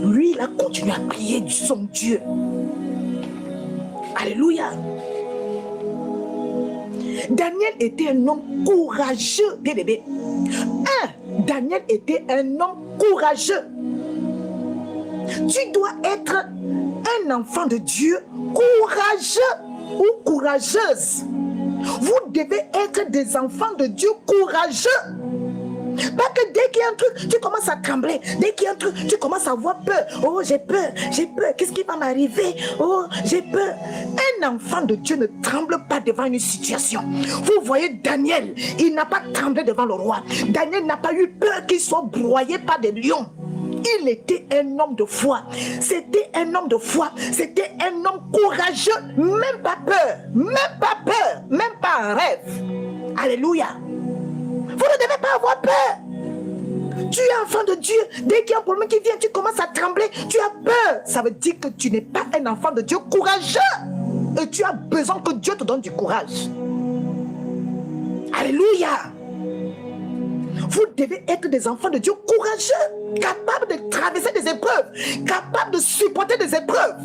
lui, il a continué à prier son Dieu. Alléluia. Daniel était un homme courageux, bien aimé. Daniel était un homme courageux. Tu dois être un enfant de Dieu courageux ou courageuse. Vous devez être des enfants de Dieu courageux. Pas que dès qu'il y a un truc, tu commences à trembler. Dès qu'il y a un truc, tu commences à avoir peur. Oh, j'ai peur, j'ai peur. Qu'est-ce qui va m'arriver? Oh, j'ai peur. Un enfant de Dieu ne tremble pas devant une situation. Vous voyez Daniel, il n'a pas tremblé devant le roi. Daniel n'a pas eu peur qu'il soit broyé par des lions. Il était un homme de foi. C'était un homme de foi. C'était un homme courageux. Même pas peur. Même pas peur. Même pas un rêve. Alléluia. Vous ne devez pas avoir peur. Tu es enfant de Dieu. Dès qu'il y a un problème qui vient, tu commences à trembler. Tu as peur. Ça veut dire que tu n'es pas un enfant de Dieu courageux. Et tu as besoin que Dieu te donne du courage. Alléluia. Vous devez être des enfants de Dieu courageux, capables de traverser des épreuves, capables de supporter des épreuves.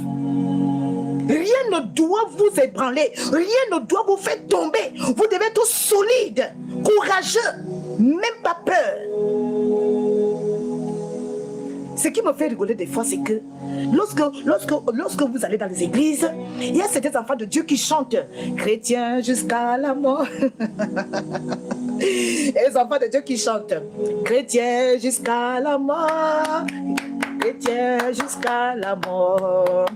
Rien ne doit vous ébranler, rien ne doit vous faire tomber. Vous devez être solide, courageux, même pas peur. Ce qui me fait rigoler des fois, c'est que lorsque vous allez dans les églises, il y a certains enfants de Dieu qui chantent « Chrétien jusqu'à la mort ». Et les enfants de Dieu qui chantent « Chrétien jusqu'à la mort ». Chrétien jusqu'à la mort.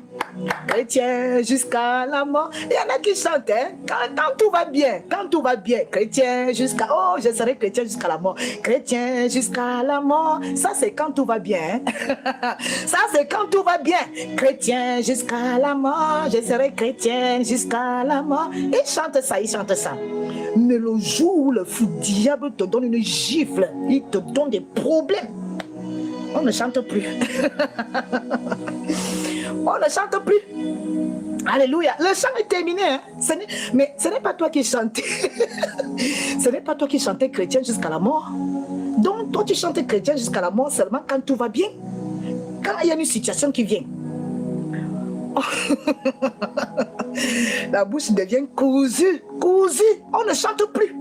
Chrétien jusqu'à la mort. Il y en a qui chantent, hein? Quand tout va bien. Quand tout va bien. Chrétien jusqu'à... Oh, je serai chrétien jusqu'à la mort. Chrétien jusqu'à la mort. Ça, c'est quand tout va bien. Hein? Ça, c'est quand tout va bien. Chrétien jusqu'à la mort. Je serai chrétien jusqu'à la mort. Ils chantent ça, ils chantent ça. Mais le jour où le fou diable te donne une gifle, il te donne des problèmes. On ne chante plus. On ne chante plus. Alléluia. Le chant est terminé. Hein? Mais ce n'est pas toi qui chantais. Ce n'est pas toi qui chantais chrétien jusqu'à la mort. Donc, toi, tu chantes chrétien jusqu'à la mort seulement quand tout va bien. Quand il y a une situation qui vient. La bouche devient cousue. Cousue. On ne chante plus.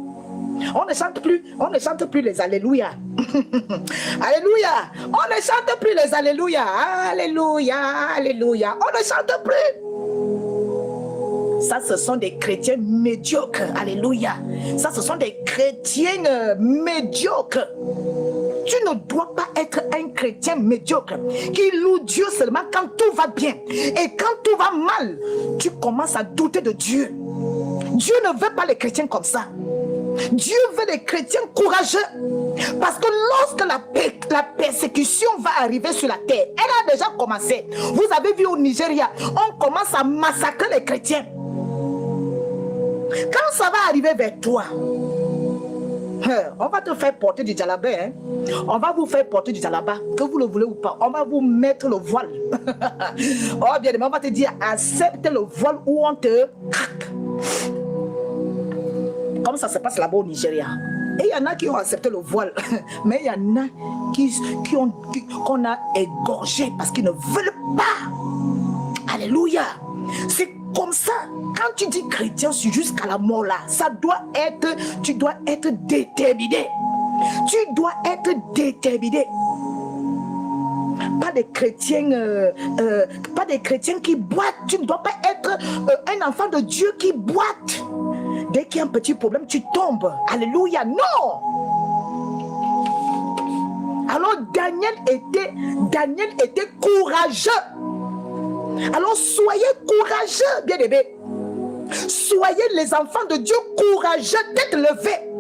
On ne chante plus. On ne chante plus les alléluia. Alléluia. On ne chante plus les alléluia. Alléluia. Alléluia. On ne chante plus. Ça, ce sont des chrétiens médiocres. Alléluia. Ça, ce sont des chrétiens médiocres. Tu ne dois pas être un chrétien médiocre qui loue Dieu seulement quand tout va bien. Et quand tout va mal, tu commences à douter de Dieu. Dieu ne veut pas les chrétiens comme ça. Dieu veut des chrétiens courageux. Parce que lorsque la persécution va arriver sur la terre, elle a déjà commencé. Vous avez vu au Nigeria, on commence à massacrer les chrétiens. Quand ça va arriver vers toi, on va te faire porter du djellaba. Hein? On va vous faire porter du djellaba, que vous le voulez ou pas. On va vous mettre le voile. Oh bien, on va te dire, accepte le voile ou on te... Comme ça se passe là-bas au Nigeria. Et il y en a qui ont accepté le voile. Mais il y en a qu'on a égorgé parce qu'ils ne veulent pas. Alléluia. C'est comme ça. Quand tu dis chrétien jusqu'à la mort là, ça doit être, tu dois être déterminé. Tu dois être déterminé. Pas des chrétiens qui boitent. Tu ne dois pas être un enfant de Dieu qui boite. Dès qu'il y a un petit problème, tu tombes. Alléluia. Non. Alors Daniel était courageux. Alors soyez courageux, bien-aimés. Soyez les enfants de Dieu courageux, tête levée.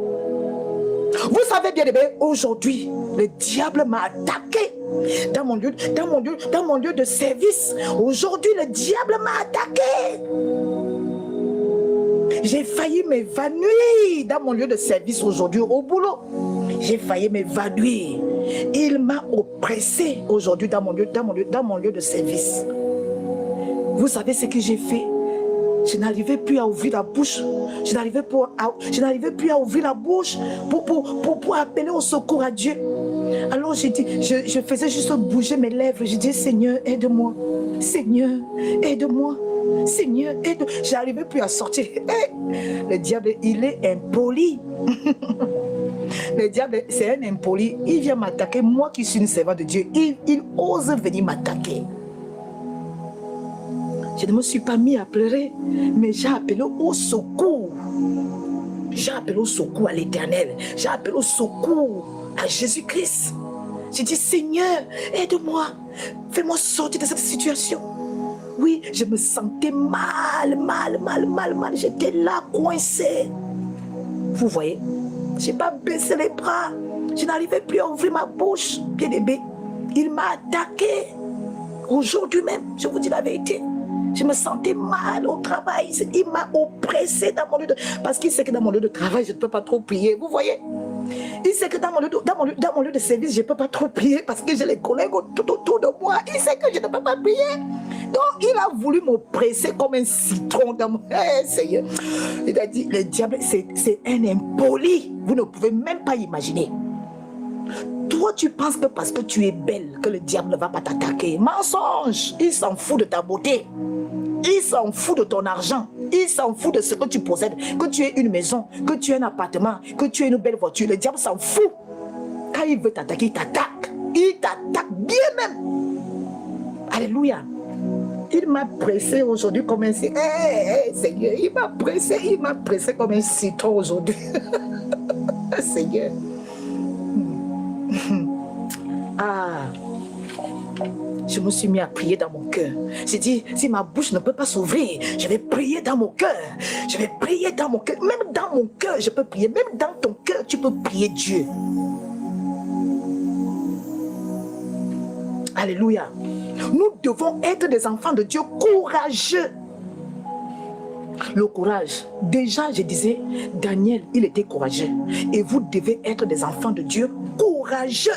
Vous savez, bien-aimés, aujourd'hui, le diable m'a attaqué dans mon lieu de service. Aujourd'hui, le diable m'a attaqué. J'ai failli m'évanouir dans mon lieu de service aujourd'hui au boulot. J'ai failli m'évanouir. Il m'a oppressé aujourd'hui dans mon lieu de service. Vous savez ce que j'ai fait? Je n'arrivais plus à ouvrir la bouche. Je n'arrivais plus à ouvrir la bouche pour appeler au secours à Dieu. Alors je faisais juste bouger mes lèvres. Je disais, Seigneur, aide-moi. Seigneur, aide-moi. Seigneur, aide-moi. Je n'arrivais plus à sortir. Le diable, il est impoli. Le diable, c'est un impoli. Il vient m'attaquer. Moi qui suis une servante de Dieu, il ose venir m'attaquer. Je ne me suis pas mis à pleurer, mais j'ai appelé au secours. J'ai appelé au secours à l'Éternel. J'ai appelé au secours à Jésus-Christ. J'ai dit, Seigneur, aide-moi. Fais-moi sortir de cette situation. Oui, je me sentais mal. J'étais là, coincée. Vous voyez, je n'ai pas baissé les bras. Je n'arrivais plus à ouvrir ma bouche. Bien-aimé, il m'a attaqué. Aujourd'hui même, je vous dis la vérité. Je me sentais mal au travail. Il m'a oppressé dans mon lieu de... Parce qu'il sait que dans mon lieu de travail, je ne peux pas trop prier. Vous voyez? Il sait que dans mon lieu de service, je ne peux pas trop prier parce que j'ai les collègues tout autour de moi. Il sait que je ne peux pas prier. Donc, il a voulu m'oppresser comme un citron dans mon... Seigneur. Il a dit, le diable, c'est un impoli. Vous ne pouvez même pas imaginer. Toi, tu penses que parce que tu es belle, que le diable ne va pas t'attaquer. Mensonge. Il s'en fout de ta beauté. Il s'en fout de ton argent. Il s'en fout de ce que tu possèdes. Que tu aies une maison, que tu aies un appartement, que tu aies une belle voiture. Le diable s'en fout. Quand il veut t'attaquer, il t'attaque. Il t'attaque bien même. Alléluia. Il m'a pressé aujourd'hui comme un citron. Seigneur, il m'a pressé comme un citron aujourd'hui. Seigneur. Ah, je me suis mis à prier dans mon cœur. J'ai dit, si ma bouche ne peut pas s'ouvrir, je vais prier dans mon cœur. Je vais prier dans mon cœur. Même dans mon cœur, je peux prier. Même dans ton cœur, tu peux prier Dieu. Alléluia. Nous devons être des enfants de Dieu courageux. Le courage. Déjà, je disais, Daniel, il était courageux. Et vous devez être des enfants de Dieu courageux.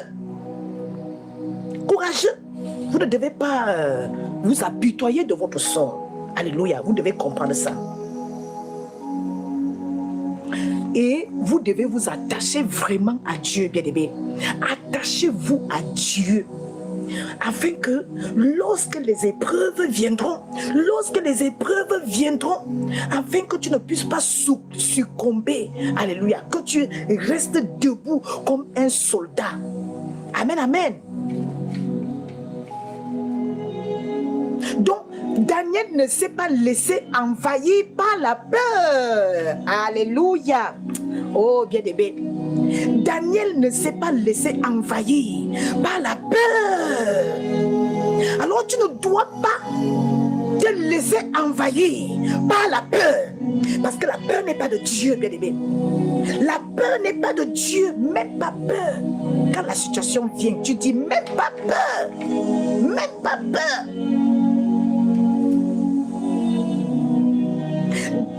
Courageux. Vous ne devez pas vous apitoyer de votre sort. Alléluia. Vous devez comprendre ça. Et vous devez vous attacher vraiment à Dieu, bien-aimé. Attachez-vous à Dieu. Afin que lorsque les épreuves viendront, afin que tu ne puisses pas succomber, alléluia, que tu restes debout comme un soldat. Amen, amen. Donc, Daniel ne s'est pas laissé envahir par la peur. Alléluia. Oh, bien-aimé. Daniel ne s'est pas laissé envahir par la peur. Alors tu ne dois pas te laisser envahir par la peur. Parce que la peur n'est pas de Dieu, bien-aimé. La peur n'est pas de Dieu, même pas peur. Quand la situation vient, tu dis même pas peur. Même pas peur.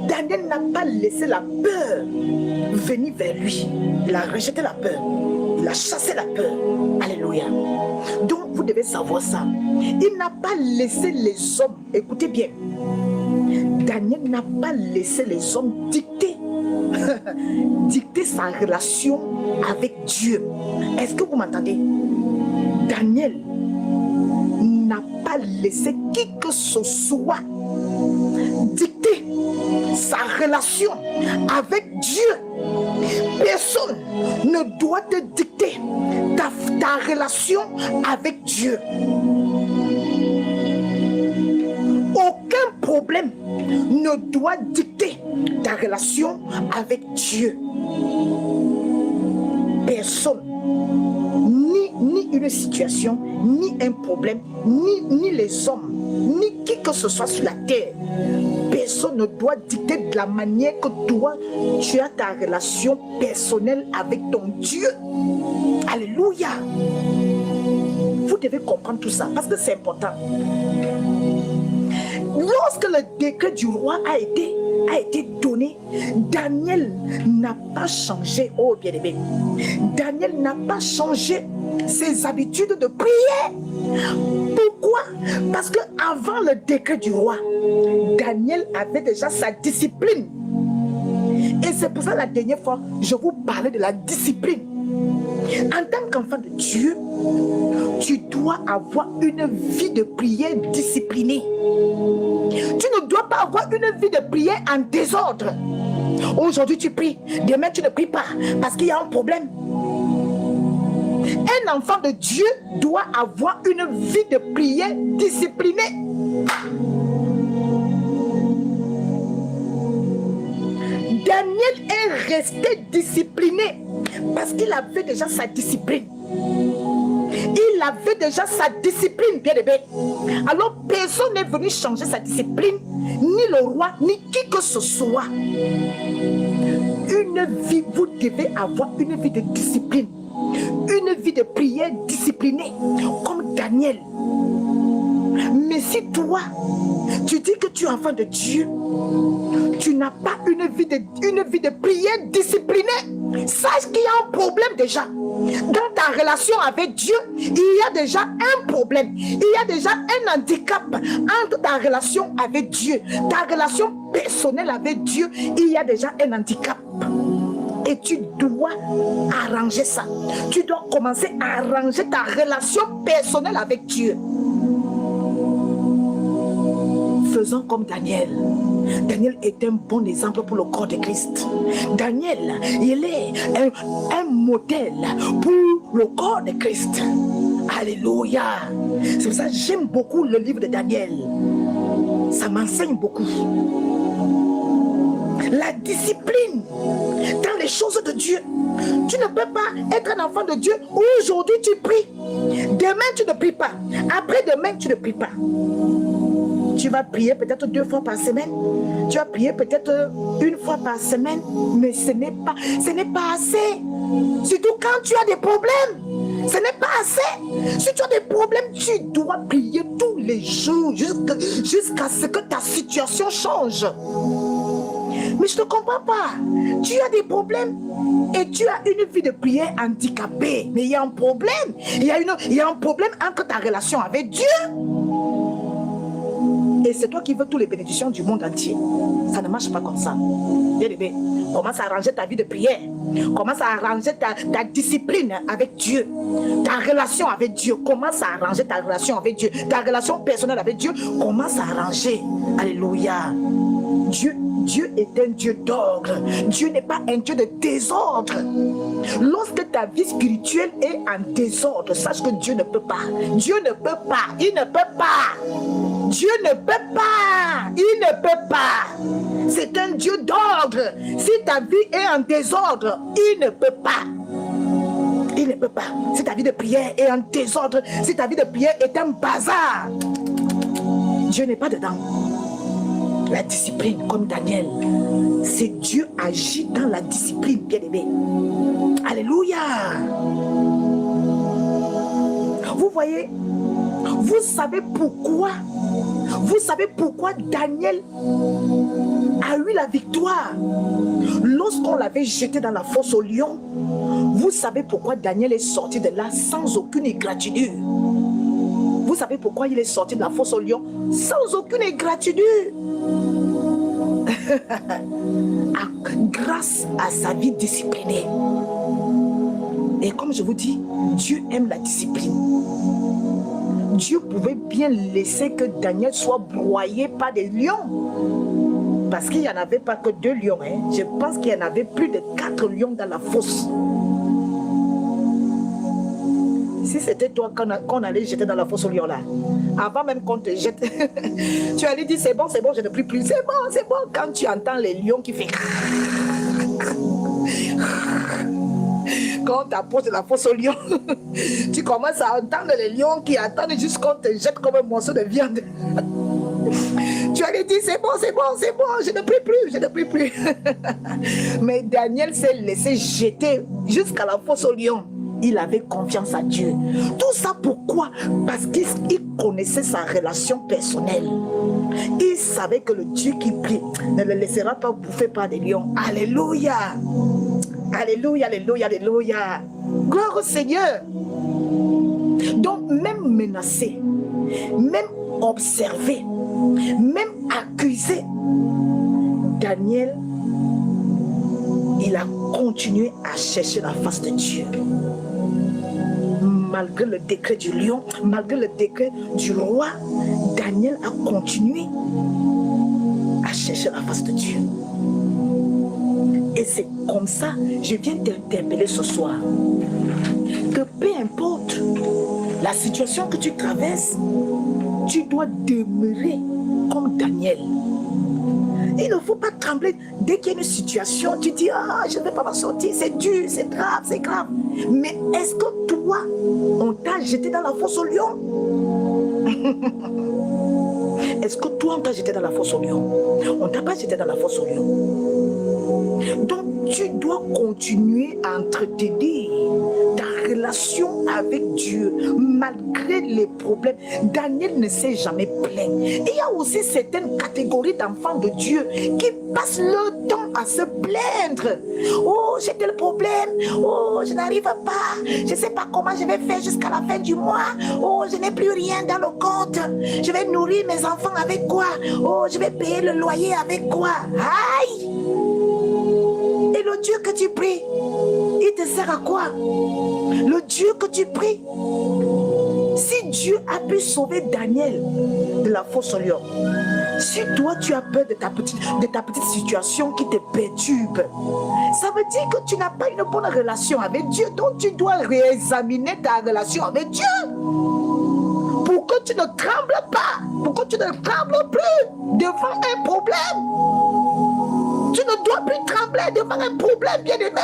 Daniel n'a pas laissé la peur venir vers lui. Il a rejeté la peur. Il a chassé la peur. Alléluia. Donc vous devez savoir ça. Il n'a pas laissé les hommes, écoutez bien, Daniel n'a pas laissé les hommes dicter sa relation avec Dieu. Est-ce que vous m'entendez? Daniel n'a pas laissé qui que ce soit dicter sa relation avec Dieu. Personne ne doit te dicter ta relation avec Dieu. Aucun problème ne doit dicter ta relation avec Dieu. Personne, ni une situation, ni un problème, ni les hommes, ni qui que ce soit sur la terre. Personne ne doit dicter de la manière que toi, tu as ta relation personnelle avec ton Dieu. Alléluia. Vous devez comprendre tout ça parce que c'est important. Lorsque le décret du roi a été donné, Daniel n'a pas changé. Oh bien-aimé, Daniel n'a pas changé ses habitudes de prière. Pourquoi? Parce que avant le décret du roi, Daniel avait déjà sa discipline. Et c'est pour ça la dernière fois, je vous parlais de la discipline. En tant qu'enfant de Dieu, tu dois avoir une vie de prière disciplinée. Tu ne dois pas avoir une vie de prière en désordre. Aujourd'hui tu pries, demain tu ne pries pas parce qu'il y a un problème. Un enfant de Dieu doit avoir une vie de prière disciplinée. Daniel est resté discipliné parce qu'il avait déjà sa discipline. Il avait déjà sa discipline, bien aimé. Alors personne n'est venu changer sa discipline, ni le roi, ni qui que ce soit. Une vie, vous devez avoir une vie de discipline, une vie de prière disciplinée, comme Daniel. Mais si toi, tu dis que tu es enfant de Dieu, tu n'as pas une vie de prière disciplinée, sache qu'il y a un problème déjà. Dans ta relation avec Dieu, il y a déjà un problème. Il y a déjà un handicap entre ta relation avec Dieu, ta relation personnelle avec Dieu. Il y a déjà un handicap. Et tu dois arranger ça. Tu dois commencer à arranger ta relation personnelle avec Dieu. Faisons comme Daniel. Daniel est un bon exemple pour le corps de Christ. Daniel, il est un modèle pour le corps de Christ. Alléluia. C'est pour ça que j'aime beaucoup le livre de Daniel. Ça m'enseigne beaucoup. La discipline dans les choses de Dieu. Tu ne peux pas être un enfant de Dieu. Aujourd'hui tu pries, demain tu ne pries pas, après-demain tu ne pries pas. Tu vas prier peut-être 2 fois par semaine. Tu vas prier peut-être 1 fois par semaine. Mais ce n'est pas assez. Surtout quand tu as des problèmes. Ce n'est pas assez. Si tu as des problèmes, tu dois prier tous les jours jusqu'à ce que ta situation change. Mais je ne comprends pas. Tu as des problèmes et tu as une vie de prière handicapée. Mais il y a un problème. Il y a un problème entre ta relation avec Dieu. Et c'est toi qui veux toutes les bénédictions du monde entier. Ça ne marche pas comme ça. Bien aimé, commence à arranger ta vie de prière. Commence à arranger ta discipline avec Dieu. Ta relation avec Dieu. Commence à arranger ta relation avec Dieu. Ta relation personnelle avec Dieu. Commence à arranger. Alléluia. Dieu est un Dieu d'ordre. Dieu n'est pas un Dieu de désordre. Lorsque ta vie spirituelle est en désordre, sache que Dieu ne peut pas. Dieu ne peut pas. Il ne peut pas. Dieu ne peut pas. Il ne peut pas. C'est un Dieu d'ordre. Si ta vie est en désordre, il ne peut pas. Il ne peut pas. Si ta vie de prière est en désordre, si ta vie de prière est un bazar, Dieu n'est pas dedans. La discipline, comme Daniel, c'est Dieu agit dans la discipline, bien aimé. Alléluia. Vous voyez, vous savez pourquoi Daniel a eu la victoire lorsqu'on l'avait jeté dans la fosse au lion. Vous savez pourquoi Daniel est sorti de là sans aucune égratignure. Vous savez pourquoi il est sorti de la fosse au lion sans aucune égratignure. Grâce à sa vie disciplinée. Et comme je vous dis, Dieu aime la discipline. Dieu pouvait bien laisser que Daniel soit broyé par des lions. Parce qu'il n'y en avait pas que 2 lions. Je pense qu'il y en avait plus de 4 lions dans la fosse. Si c'était toi qu'on allait jeter dans la fosse au lion là, avant même qu'on te jette, tu allais dire c'est bon, je ne prie plus. C'est bon. Quand tu entends les lions qui font... Quand on t'approche de la fosse au lion, tu commences à entendre les lions qui attendent juste qu'on te jette comme un morceau de viande. Tu allais dire c'est bon, je ne prie plus. Mais Daniel s'est laissé jeter jusqu'à la fosse au lion. Il avait confiance à Dieu. Tout ça pourquoi? Parce qu'il connaissait sa relation personnelle. Il savait que le Dieu qui prie ne le laissera pas bouffer par des lions. Alléluia. Alléluia, alléluia, alléluia. Gloire au Seigneur. Donc même menacé, même observé, même accusé, Daniel, il a continué à chercher la face de Dieu. Malgré le décret du lion, malgré le décret du roi, Daniel a continué à chercher la face de Dieu. Et c'est comme ça, je viens t'interpeller ce soir. Que peu importe la situation que tu traverses, tu dois demeurer comme Daniel. Il ne faut pas trembler. Dès qu'il y a une situation, tu dis, ah, je ne vais pas m'en sortir, c'est dur, c'est grave, c'est grave. Mais est-ce que toi, on t'a jeté dans la fosse au lion? Est-ce que toi, on t'a jeté dans la fosse au lion? On ne t'a pas jeté dans la fosse au lion. Donc, tu dois continuer à entretenir ta relation avec Dieu malgré les problèmes. Daniel ne s'est jamais plaint. Et il y a aussi certaines catégories d'enfants de Dieu qui passent leur temps à se plaindre. Oh, j'ai tel problème. Oh, je n'arrive pas. Je ne sais pas comment je vais faire jusqu'à la fin du mois. Oh, je n'ai plus rien dans le compte. Je vais nourrir mes enfants avec quoi? Oh, je vais payer le loyer avec quoi? Aïe! Et le Dieu que tu pries, il te sert à quoi? Le Dieu que tu pries, si Dieu a pu sauver Daniel de la fosse au lion, si toi tu as peur de ta petite situation qui te perturbe, ça veut dire que tu n'as pas une bonne relation avec Dieu. Donc tu dois réexaminer ta relation avec Dieu. Pour que tu ne trembles pas, pour que tu ne trembles plus devant un problème. Tu ne dois plus trembler devant un problème, bien-aimé.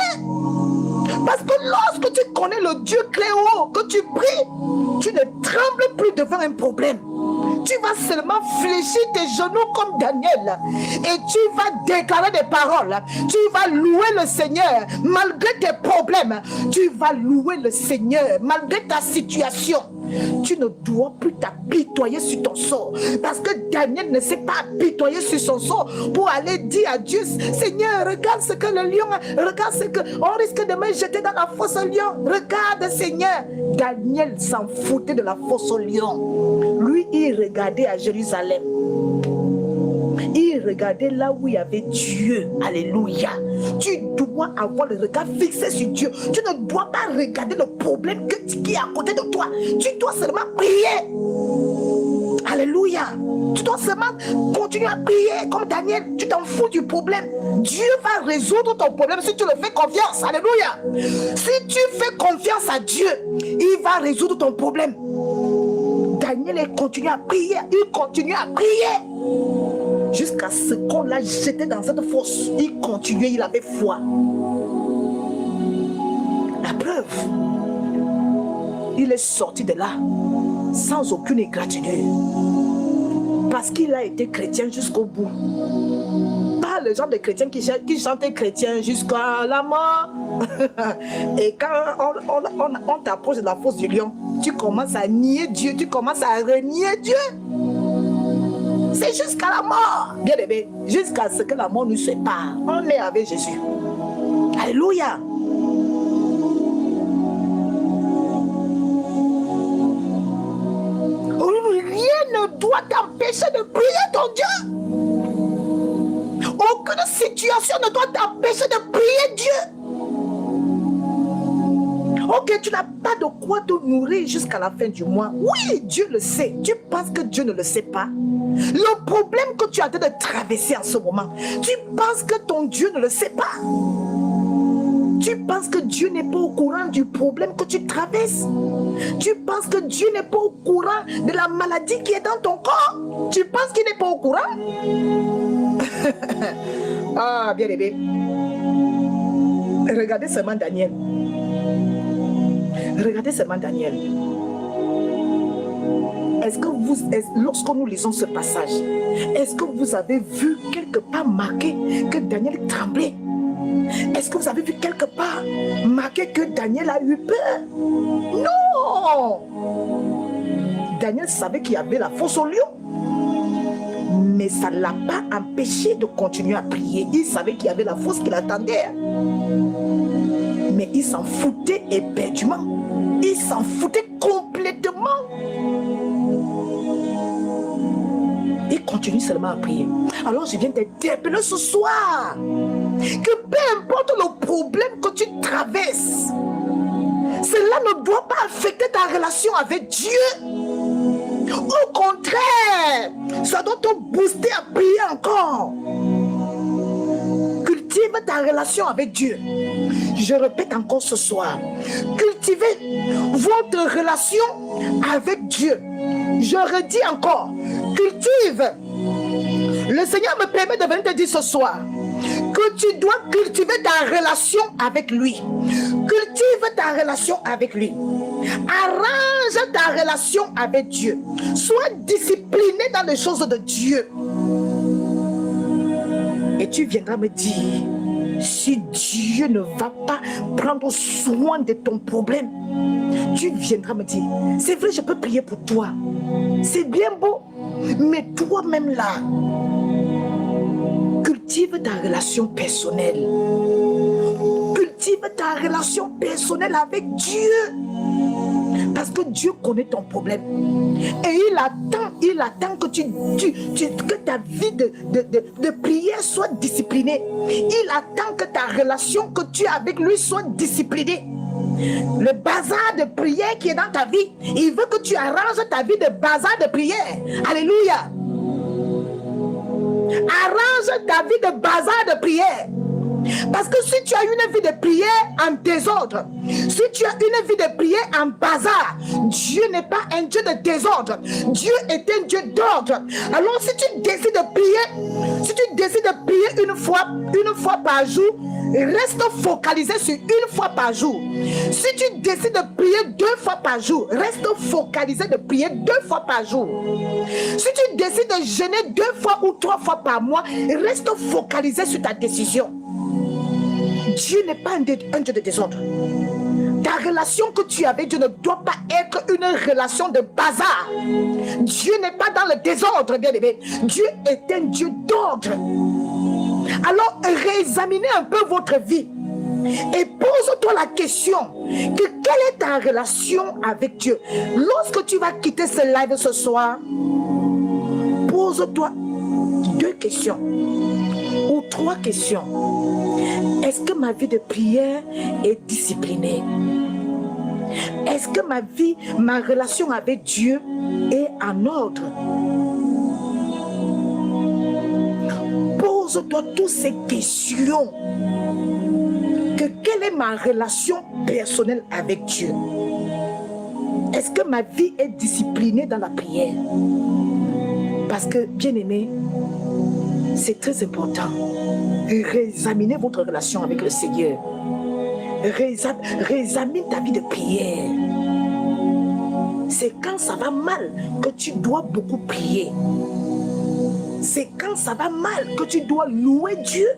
Parce que lorsque tu connais le Dieu Cléo, que tu pries, tu ne trembles plus devant un problème. Tu vas seulement fléchir tes genoux comme Daniel et tu vas déclarer des paroles. Tu vas louer le Seigneur malgré tes problèmes. Tu vas louer le Seigneur malgré ta situation. Tu ne dois plus t'apitoyer sur ton sort. Parce que Daniel ne s'est pas apitoyé sur son sort pour aller dire à Dieu, Seigneur, regarde ce que le lion, regarde ce que on risque de me jeter dans la fosse au lion. Regarde, Seigneur. Daniel s'en foutait de la fosse au lion. Lui, il regardait à Jérusalem. Il regardait là où il y avait Dieu. Alléluia. Tu dois avoir le regard fixé sur Dieu. Tu ne dois pas regarder le problème qui est à côté de toi. Tu dois seulement prier. Alléluia. Tu dois seulement continuer à prier comme Daniel. Tu t'en fous du problème. Dieu va résoudre ton problème si tu le fais confiance. Alléluia. Si tu fais confiance à Dieu, il va résoudre ton problème. Daniel a continué à prier. Il continue à prier. Jusqu'à ce qu'on l'a jeté dans cette fosse. Il continuait, il avait foi. La preuve, il est sorti de là sans aucune égratignure. Parce qu'il a été chrétien jusqu'au bout. Pas le genre de chrétien qui chantait chrétien jusqu'à la mort. Et quand on t'approche de la fosse du lion, tu commences à nier Dieu, tu commences à renier Dieu. C'est jusqu'à la mort, bien aimé, jusqu'à ce que la mort nous sépare. On est avec Jésus. Alléluia. Rien ne doit t'empêcher de prier ton Dieu. Aucune situation ne doit t'empêcher de prier Dieu. Ok, tu n'as pas de quoi te nourrir jusqu'à la fin du mois. Oui, Dieu le sait. Tu penses que Dieu ne le sait pas? Le problème que tu as en train de traverser en ce moment, tu penses que ton Dieu ne le sait pas? Tu penses que Dieu n'est pas au courant du problème que tu traverses? Tu penses que Dieu n'est pas au courant de la maladie qui est dans ton corps? Tu penses qu'il n'est pas au courant? Ah, bien aimé. Regardez seulement Daniel. Regardez seulement Daniel. Lorsque nous lisons ce passage, est-ce que vous avez vu quelque part marqué que Daniel tremblait? Est-ce que vous avez vu quelque part marqué que Daniel a eu peur? Non! Daniel savait qu'il y avait la fosse au lion. Mais ça ne l'a pas empêché de continuer à prier. Il savait qu'il y avait la fosse qui l'attendait. Mais il s'en foutait éperdument. Il s'en foutait complètement. Il continue seulement à prier. Alors je viens t'interpeller ce soir. Que peu importe le problème que tu traverses, cela ne doit pas affecter ta relation avec Dieu. Au contraire, ça doit te booster à prier encore. Cultive ta relation avec Dieu. Je répète encore ce soir. Cultivez votre relation avec Dieu. Je redis encore. Cultive Le Seigneur me permet de venir te dire ce soir que tu dois cultiver ta relation avec lui. Cultive ta relation avec lui. Arrange ta relation avec Dieu. Sois discipliné dans les choses de Dieu. Et tu viendras me dire, si Dieu ne va pas prendre soin de ton problème, tu viendras me dire, c'est vrai, je peux prier pour toi. C'est bien beau, mais toi-même là, cultive ta relation personnelle. Cultive ta relation personnelle avec Dieu. Parce que Dieu connaît ton problème. Et il attend que, que ta vie de prière soit disciplinée. Il attend que ta relation que tu as avec lui soit disciplinée. Le bazar de prière qui est dans ta vie, il veut que tu arranges ta vie de bazar de prière. Alléluia. Arrange ta vie de bazar de prière. Parce que si tu as une vie de prière en désordre, si tu as une vie de prière en bazar, Dieu n'est pas un Dieu de désordre. Dieu est un Dieu d'ordre. Alors si tu décides de prier une fois par jour, reste focalisé sur une fois par jour. Si tu décides de prier 2 fois par jour, reste focalisé de prier 2 fois par jour. Si tu décides de jeûner 2 fois ou 3 fois par mois, reste focalisé sur ta décision. Dieu n'est pas un Dieu de désordre. Ta relation que tu as avec Dieu ne doit pas être une relation de bazar. Dieu n'est pas dans le désordre, bien-aimé. Dieu est un Dieu d'ordre. Alors, réexaminez un peu votre vie et pose-toi la question que quelle est ta relation avec Dieu? Lorsque tu vas quitter ce live ce soir, pose-toi 2 questions ou 3 questions. Est-ce que ma vie de prière est disciplinée? Est-ce que ma relation avec Dieu est en ordre? Pose-toi toutes ces questions. Quelle est ma relation personnelle avec Dieu? Est-ce que ma vie est disciplinée dans la prière? Parce que, bien-aimé, c'est très important. Réexaminez votre relation avec le Seigneur. Réexamine ta vie de prière. C'est quand ça va mal que tu dois beaucoup prier. C'est quand ça va mal que tu dois louer Dieu.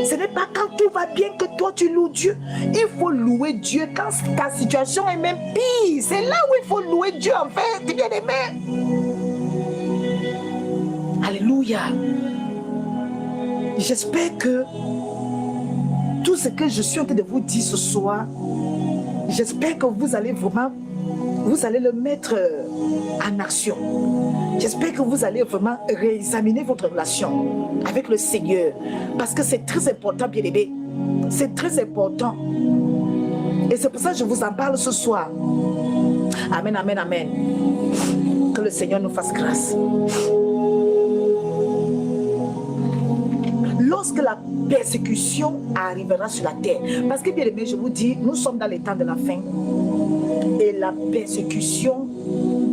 Ce n'est pas quand tout va bien que toi tu loues Dieu. Il faut louer Dieu quand ta situation est même pire. C'est là où il faut louer Dieu en fait, bien-aimé. Alléluia. J'espère que tout ce que je suis en train de vous dire ce soir, j'espère que vous allez le mettre en action. J'espère que vous allez vraiment réexaminer votre relation avec le Seigneur. Parce que c'est très important, bien-aimé. C'est très important. Et c'est pour ça que je vous en parle ce soir. Amen, amen, amen. Que le Seigneur nous fasse grâce. Lorsque la persécution arrivera sur la terre, parce que bien aimé, je vous dis, nous sommes dans les temps de la fin et la persécution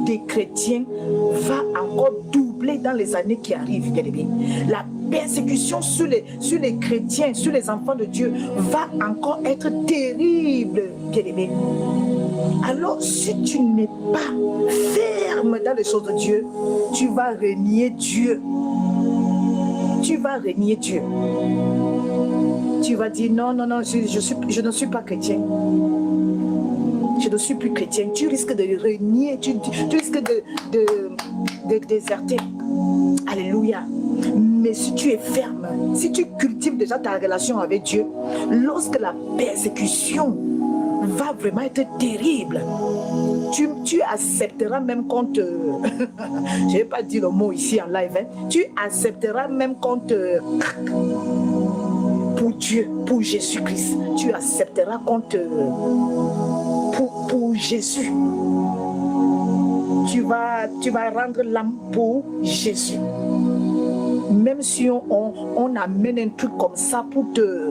des chrétiens va encore doubler dans les années qui arrivent, bien aimé. La persécution sur les chrétiens, sur les enfants de Dieu va encore être terrible, bien aimé. Alors si tu n'es pas ferme dans les choses de Dieu, tu vas renier Dieu. Tu vas renier Dieu. Tu vas dire non, je ne suis pas chrétien. Je ne suis plus chrétien. Tu risques de renier, tu risques de déserter. Alléluia. Mais si tu es ferme, si tu cultives déjà ta relation avec Dieu, lorsque la persécution va vraiment être terrible, tu accepteras même qu'on te... je ne vais pas dire le mot ici en live, hein. Tu accepteras même qu'on te... Pour Dieu, pour Jésus-Christ, tu accepteras qu'on te... Pour Jésus. Tu vas rendre l'âme pour Jésus. Même si on amène un truc comme ça pour te...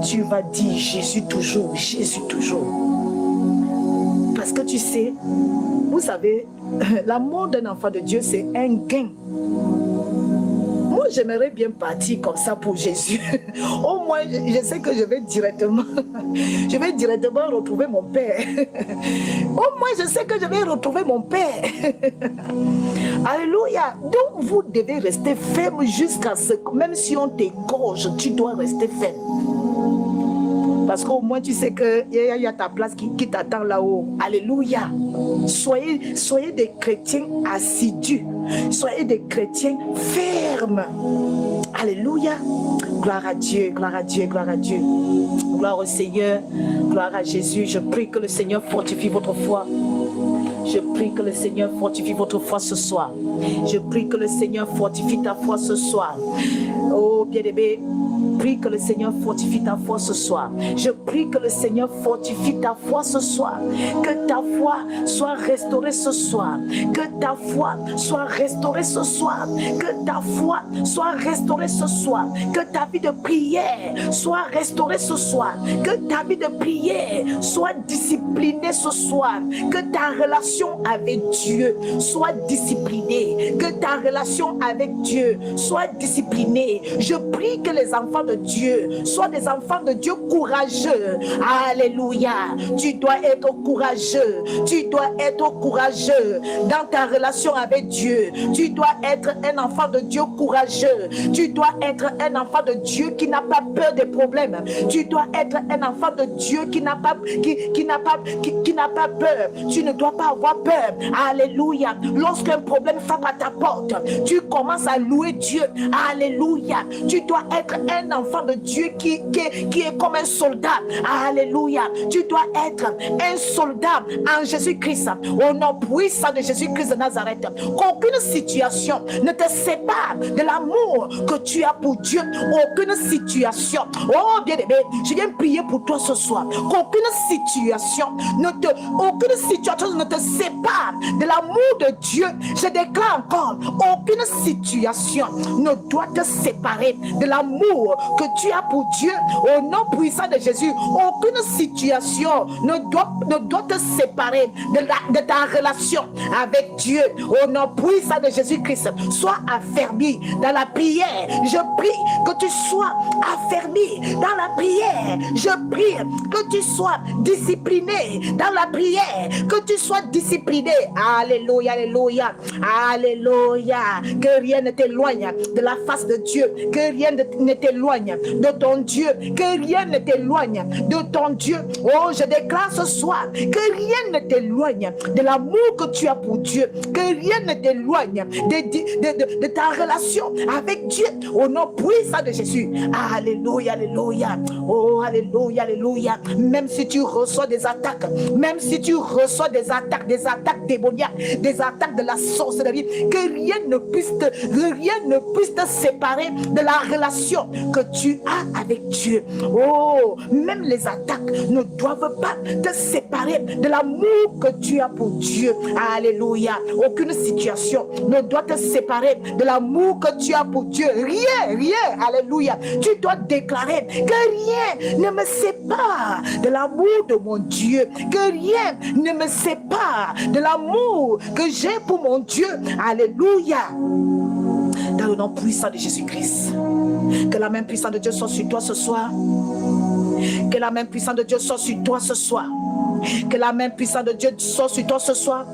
Tu vas dire Jésus toujours, Jésus toujours. Parce que tu sais, Vous savez, l'amour d'un enfant de Dieu, c'est un gain. Moi, j'aimerais bien partir comme ça pour Jésus. Au moins, je sais que je vais directement retrouver mon Père. Au moins, je sais que je vais retrouver mon Père. Alléluia. Donc, vous devez rester ferme jusqu'à ce que, même si on t'égorge, tu dois rester ferme. Parce qu'au moins tu sais qu'il y a ta place qui t'attend là-haut. Alléluia. Soyez des chrétiens assidus. Soyez des chrétiens fermes. Alléluia. Gloire à Dieu, gloire à Dieu, gloire à Dieu. Gloire au Seigneur, gloire à Jésus. Je prie que le Seigneur fortifie votre foi. Je prie que le Seigneur fortifie votre foi ce soir. Je prie que le Seigneur fortifie ta foi ce soir. Oh bien-aimé, prie que le Seigneur fortifie ta foi ce soir. Je prie que le Seigneur fortifie ta foi ce soir. Que ta foi soit restaurée ce soir. Que ta foi soit restaurée ce soir. Que ta foi soit restaurée ce soir. Que ta vie de prière soit restaurée ce soir. Que ta vie de prière soit disciplinée ce soir. Que ta relation avec Dieu soit disciplinée. Que ta relation avec Dieu soit disciplinée. Je prie que les enfants de Dieu soient des enfants de Dieu courageux. Alléluia. Tu dois être courageux. Tu dois être courageux dans ta relation avec Dieu. Tu dois être un enfant de Dieu courageux. Tu dois être un enfant de Dieu qui n'a pas peur des problèmes. Tu dois être un enfant de Dieu qui n'a pas peur. Tu ne dois pas avoir peur. Alléluia. Lorsqu'un problème frappe à ta porte, tu commences à louer Dieu. Alléluia. Tu dois être un enfant de Dieu qui est comme un soldat. Alléluia. Tu dois être un soldat en Jésus-Christ. Au nom puissant de Jésus-Christ de Nazareth. Qu'aucune situation ne te sépare de l'amour que tu as pour Dieu. Aucune situation. Oh bien-aimé, je viens prier pour toi ce soir. Qu'aucune situation ne te sépare de l'amour de Dieu. Je déclare encore, aucune situation ne doit te séparer de l'amour que tu as pour Dieu. Au nom puissant de Jésus, aucune situation ne doit te séparer de ta relation avec Dieu. Au nom puissant de Jésus-Christ, sois affermi dans la prière. Je prie que tu sois affermi dans la prière. Je prie que tu sois discipliné dans la prière. Que tu sois discipliné. Alléluia, alléluia, alléluia. Que rien ne t'éloigne de la face de Dieu. Que rien ne t'éloigne de ton Dieu. Que rien ne t'éloigne de ton Dieu. Oh, je déclare ce soir que rien ne t'éloigne de l'amour que tu as pour Dieu. Que rien ne t'éloigne de ta relation avec Dieu. Au nom puissant de Jésus. Alléluia, alléluia. Oh, alléluia, alléluia. Même si tu reçois des attaques, même si tu reçois des attaques démoniaques, des attaques de la sorcellerie, que rien ne puisse te séparer de la relation que tu as avec Dieu. Oh, même les attaques ne doivent pas te séparer de l'amour que tu as pour Dieu. Alléluia. Aucune situation ne doit te séparer de l'amour que tu as pour Dieu. Rien. Alléluia. Tu dois déclarer que rien ne me sépare de l'amour de mon Dieu. Que rien ne me sépare de l'amour que j'ai pour mon Dieu. Alléluia. Dans le nom puissant de Jésus-Christ. Que la main puissante de Dieu soit sur toi ce soir. Que la main puissante de Dieu soit sur toi ce soir. Que la main puissante de Dieu soit sur toi ce soir.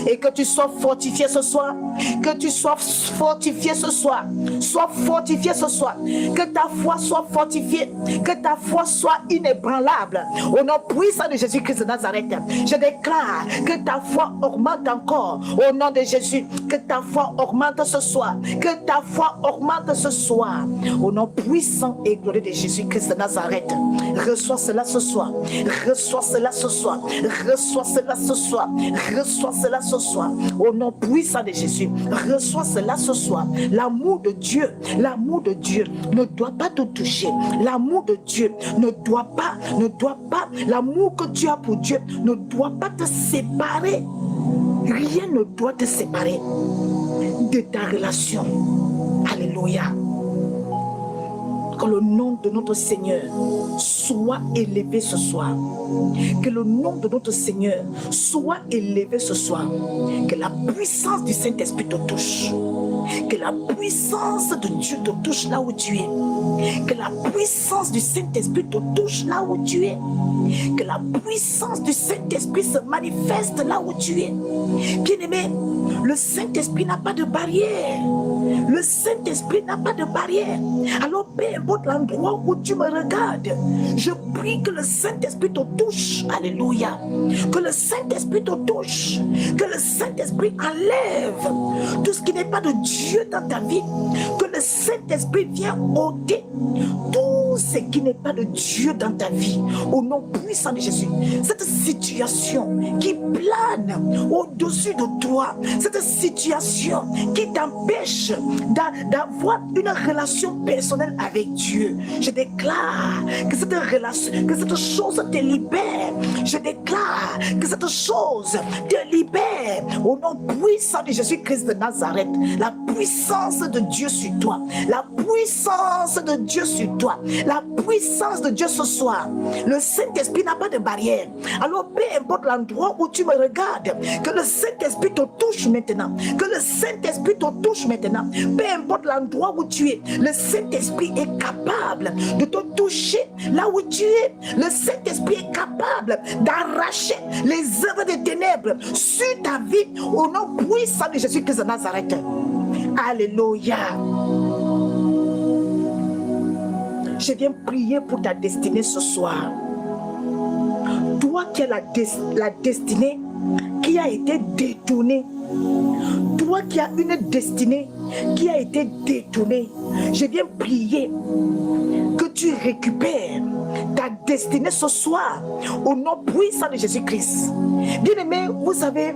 Et que tu sois fortifié ce soir. Que tu sois fortifié ce soir. Sois fortifié ce soir. Que ta foi soit fortifiée. Que ta foi soit inébranlable. Au nom puissant de Jésus-Christ de Nazareth. Je déclare que ta foi augmente encore. Au nom de Jésus. Que ta foi augmente ce soir. Que ta foi augmente ce soir. Au nom puissant et glorieux de Jésus-Christ de Nazareth. Reçois cela ce soir. Reçois cela ce soir. Reçois cela ce soir. Reçois cela ce soir. Au nom puissant de Jésus. Reçois cela ce soir. L'amour de Dieu ne doit pas te toucher. L'amour de Dieu ne doit pas, l'amour que tu as pour Dieu ne doit pas te séparer. Rien ne doit te séparer de ta relation. Alléluia. Que le nom de notre Seigneur soit élevé ce soir. Que le nom de notre Seigneur soit élevé ce soir. Que la puissance du Saint-Esprit te touche. Que la puissance de Dieu te touche là où tu es. Que la puissance du Saint-Esprit te touche là où tu es. Que la puissance du Saint-Esprit se manifeste là où tu es. Bien-aimé, le Saint-Esprit n'a pas de barrière. Le Saint-Esprit n'a pas de barrière. Alors, peu importe l'endroit où tu me regardes, je prie que le Saint-Esprit te touche. Alléluia. Que le Saint-Esprit te touche. Que le Saint-Esprit enlève tout ce qui n'est pas de Dieu dans ta vie. Que le Saint-Esprit vienne ôter tout ce qui n'est pas de Dieu dans ta vie. Au nom puissant de Jésus. Cette situation qui plane au-dessus de toi, cette situation qui t'empêche d'avoir une relation personnelle avec Dieu, je déclare que cette relation, que cette chose te libère. Je déclare que cette chose te libère au nom puissant de Jésus-Christ de Nazareth. La puissance de Dieu sur toi, la puissance de Dieu sur toi, la puissance de Dieu ce soir. Le Saint-Esprit n'a pas de barrière. Alors peu importe l'endroit où tu me regardes, que le Saint-Esprit te touche maintenant. Que le Saint-Esprit te touche maintenant. Peu importe l'endroit où tu es, le Saint-Esprit est capable de te toucher là où tu es. Le Saint-Esprit est capable d'arracher les œuvres des ténèbres sur ta vie au nom puissant de Jésus-Christ de Nazareth. Alléluia. Je viens prier pour ta destinée ce soir. Toi qui as la destinée qui a été détournée. Toi qui as une destinée qui a été détournée. Je viens prier que tu récupères ta destinée ce soir au nom puissant de Jésus-Christ. Bien-aimés, vous savez,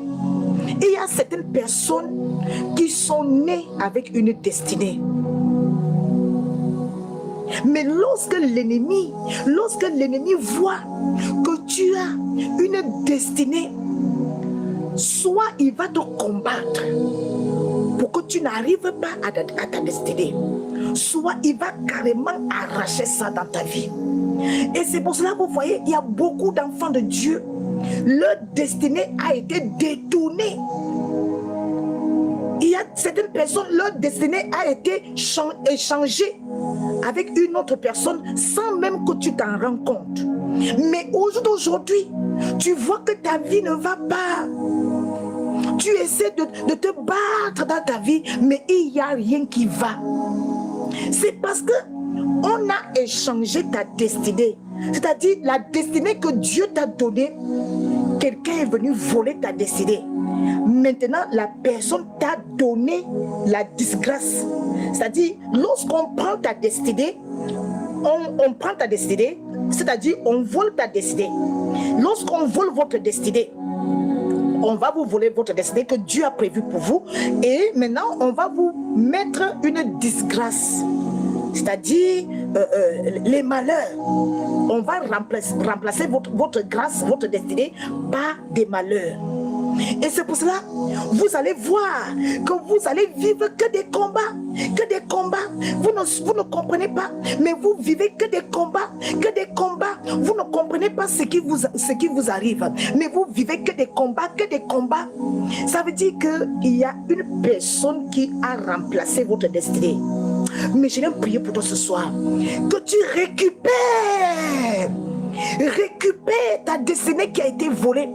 il y a certaines personnes qui sont nées avec une destinée. Mais lorsque l'ennemi voit que tu as une destinée, soit il va te combattre pour que tu n'arrives pas à ta destinée, soit il va carrément arracher ça dans ta vie. Et c'est pour cela que vous voyez, il y a beaucoup d'enfants de Dieu, leur destinée a été détournée. Il y a certaines personnes, leur destinée a été échangée avec une autre personne sans même que tu t'en rends compte. Mais aujourd'hui, tu vois que ta vie ne va pas. Tu essaies de te battre dans ta vie, mais il n'y a rien qui va. C'est parce que on a échangé ta destinée. C'est-à-dire la destinée que Dieu t'a donnée, quelqu'un est venu voler ta destinée. Maintenant, la personne t'a donné la disgrâce. C'est-à-dire, lorsqu'on prend ta destinée, on prend ta destinée, c'est-à-dire on vole ta destinée. Lorsqu'on vole votre destinée, on va vous voler votre destinée que Dieu a prévue pour vous. Et maintenant, on va vous mettre une disgrâce. C'est-à-dire les malheurs. On va remplacer votre grâce, votre destinée par des malheurs. Et c'est pour cela, vous allez voir que vous allez vivre que des combats, que des combats. Vous ne comprenez pas, mais vous vivez que des combats, que des combats. Vous ne comprenez pas ce qui vous arrive, mais vous vivez que des combats, que des combats. Ça veut dire qu'il y a une personne qui a remplacé votre destinée. Mais je viens prier pour toi ce soir, que tu récupères ta destinée qui a été volée.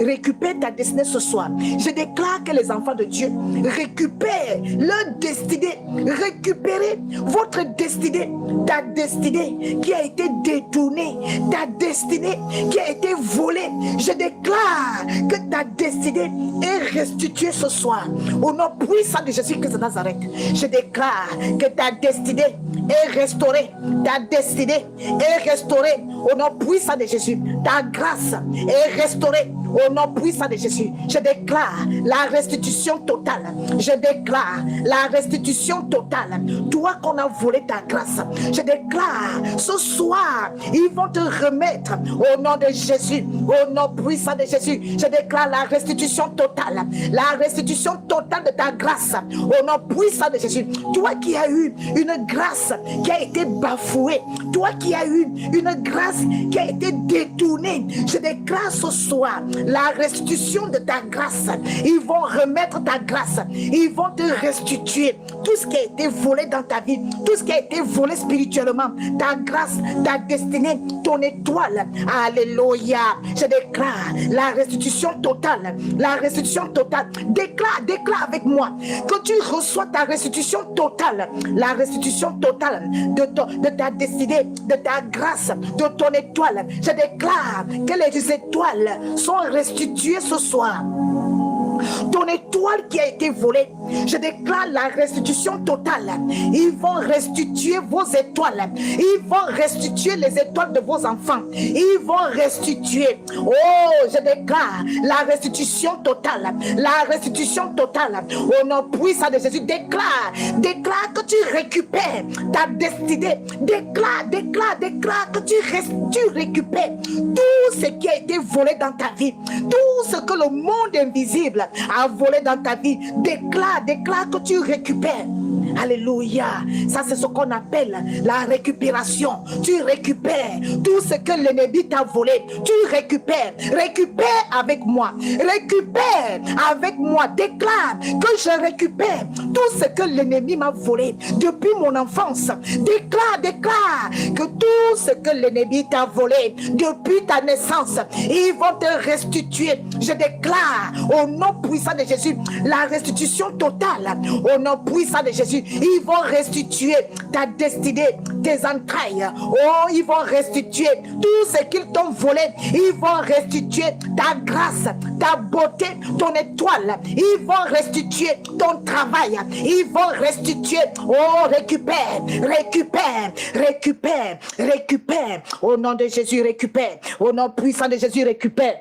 Récupère ta destinée ce soir. Je déclare que les enfants de Dieu récupèrent leur destinée. Récupérez votre destinée. Ta destinée qui a été détournée. Ta destinée qui a été volée. Je déclare que ta destinée est restituée ce soir. Au nom puissant de Jésus-Christ de Nazareth. Je déclare que ta destinée est restaurée. Ta destinée est restaurée. Au nom puissant de Jésus. Ta grâce est restaurée au nom puissant de Jésus, je déclare la restitution totale. Je déclare la restitution totale. Toi qu'on a volé ta grâce, je déclare ce soir, ils vont te remettre au nom de Jésus, au nom puissant de Jésus. Je déclare la restitution totale, la restitution totale de ta grâce, au nom puissant de Jésus. Toi qui as eu une grâce qui a été bafouée, toi qui as eu une grâce qui a été détournée, je déclare ce soir la restitution de ta grâce. Ils vont remettre ta grâce, ils vont te restituer tout ce qui a été volé dans ta vie, tout ce qui a été volé spirituellement, ta grâce, ta destinée, ton étoile. Alléluia. Je déclare la restitution totale, la restitution totale. Déclare avec moi que tu reçois ta restitution totale, la restitution totale de ta destinée, de ta grâce, de ton étoile. Je déclare que les étoiles sont restituées ce soir. Ton étoile qui a été volée, je déclare la restitution totale. Ils vont restituer vos étoiles. Ils vont restituer les étoiles de vos enfants. Ils vont restituer. Oh, je déclare la restitution totale. La restitution totale. Au nom puissant de Jésus, déclare que tu récupères ta destinée. Déclare que tu récupères tout ce qui a été volé dans ta vie. Tout ce que le monde invisible a volé dans ta vie. Déclare que tu récupères. Alléluia. Ça, c'est ce qu'on appelle la récupération. Tu récupères tout ce que l'ennemi t'a volé. Tu récupères. Récupère avec moi. Récupère avec moi. Déclare que je récupère tout ce que l'ennemi m'a volé depuis mon enfance. Déclare que tout ce que l'ennemi t'a volé depuis ta naissance, ils vont te restituer. Je déclare au nom puissant de Jésus la restitution totale. Au nom puissant de Jésus, ils vont restituer ta destinée, tes entrailles. Oh, ils vont restituer tout ce qu'ils t'ont volé. Ils vont restituer ta grâce, ta beauté, ton étoile. Ils vont restituer ton travail. Ils vont restituer. Oh, récupère. Au nom de Jésus, récupère. Au nom puissant de Jésus, récupère.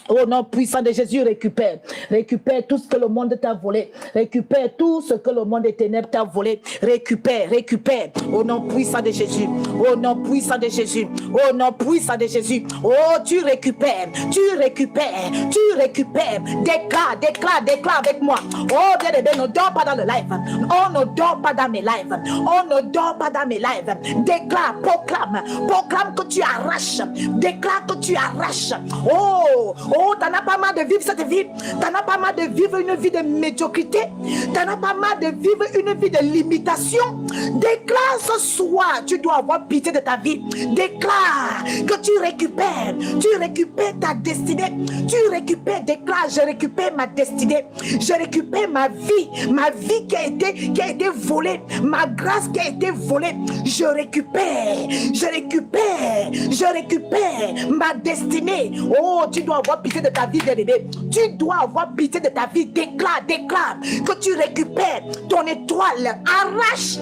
Au nom puissant de Jésus, récupère tout ce que le monde t'a volé. Récupère tout ce que le monde des ténèbres t'a volé. Récupère. Au nom puissant de Jésus. Au nom puissant de Jésus. Au nom puissant de Jésus. Oh, tu récupères. Déclare avec moi. Oh, bien aimé, ne dors pas dans le live. On ne dort pas dans mes lives. Déclare, proclame que tu arraches. Déclare que tu arraches. Oh, t'en as pas marre de vivre cette vie. T'en as pas marre de vivre une vie de médiocrité. T'en as pas marre de vivre une vie de limitation. Déclare ce soir, tu dois avoir pitié de ta vie. Déclare que tu récupères ta destinée. Déclare, je récupère ma destinée. Je récupère ma vie qui a été volée. Ma grâce qui a été volée. Je récupère ma destinée. Oh, tu dois avoir pitié de ta vie, bien-aimé. Tu dois avoir pitié de ta vie. Déclare que tu récupères ton étoile. Arrache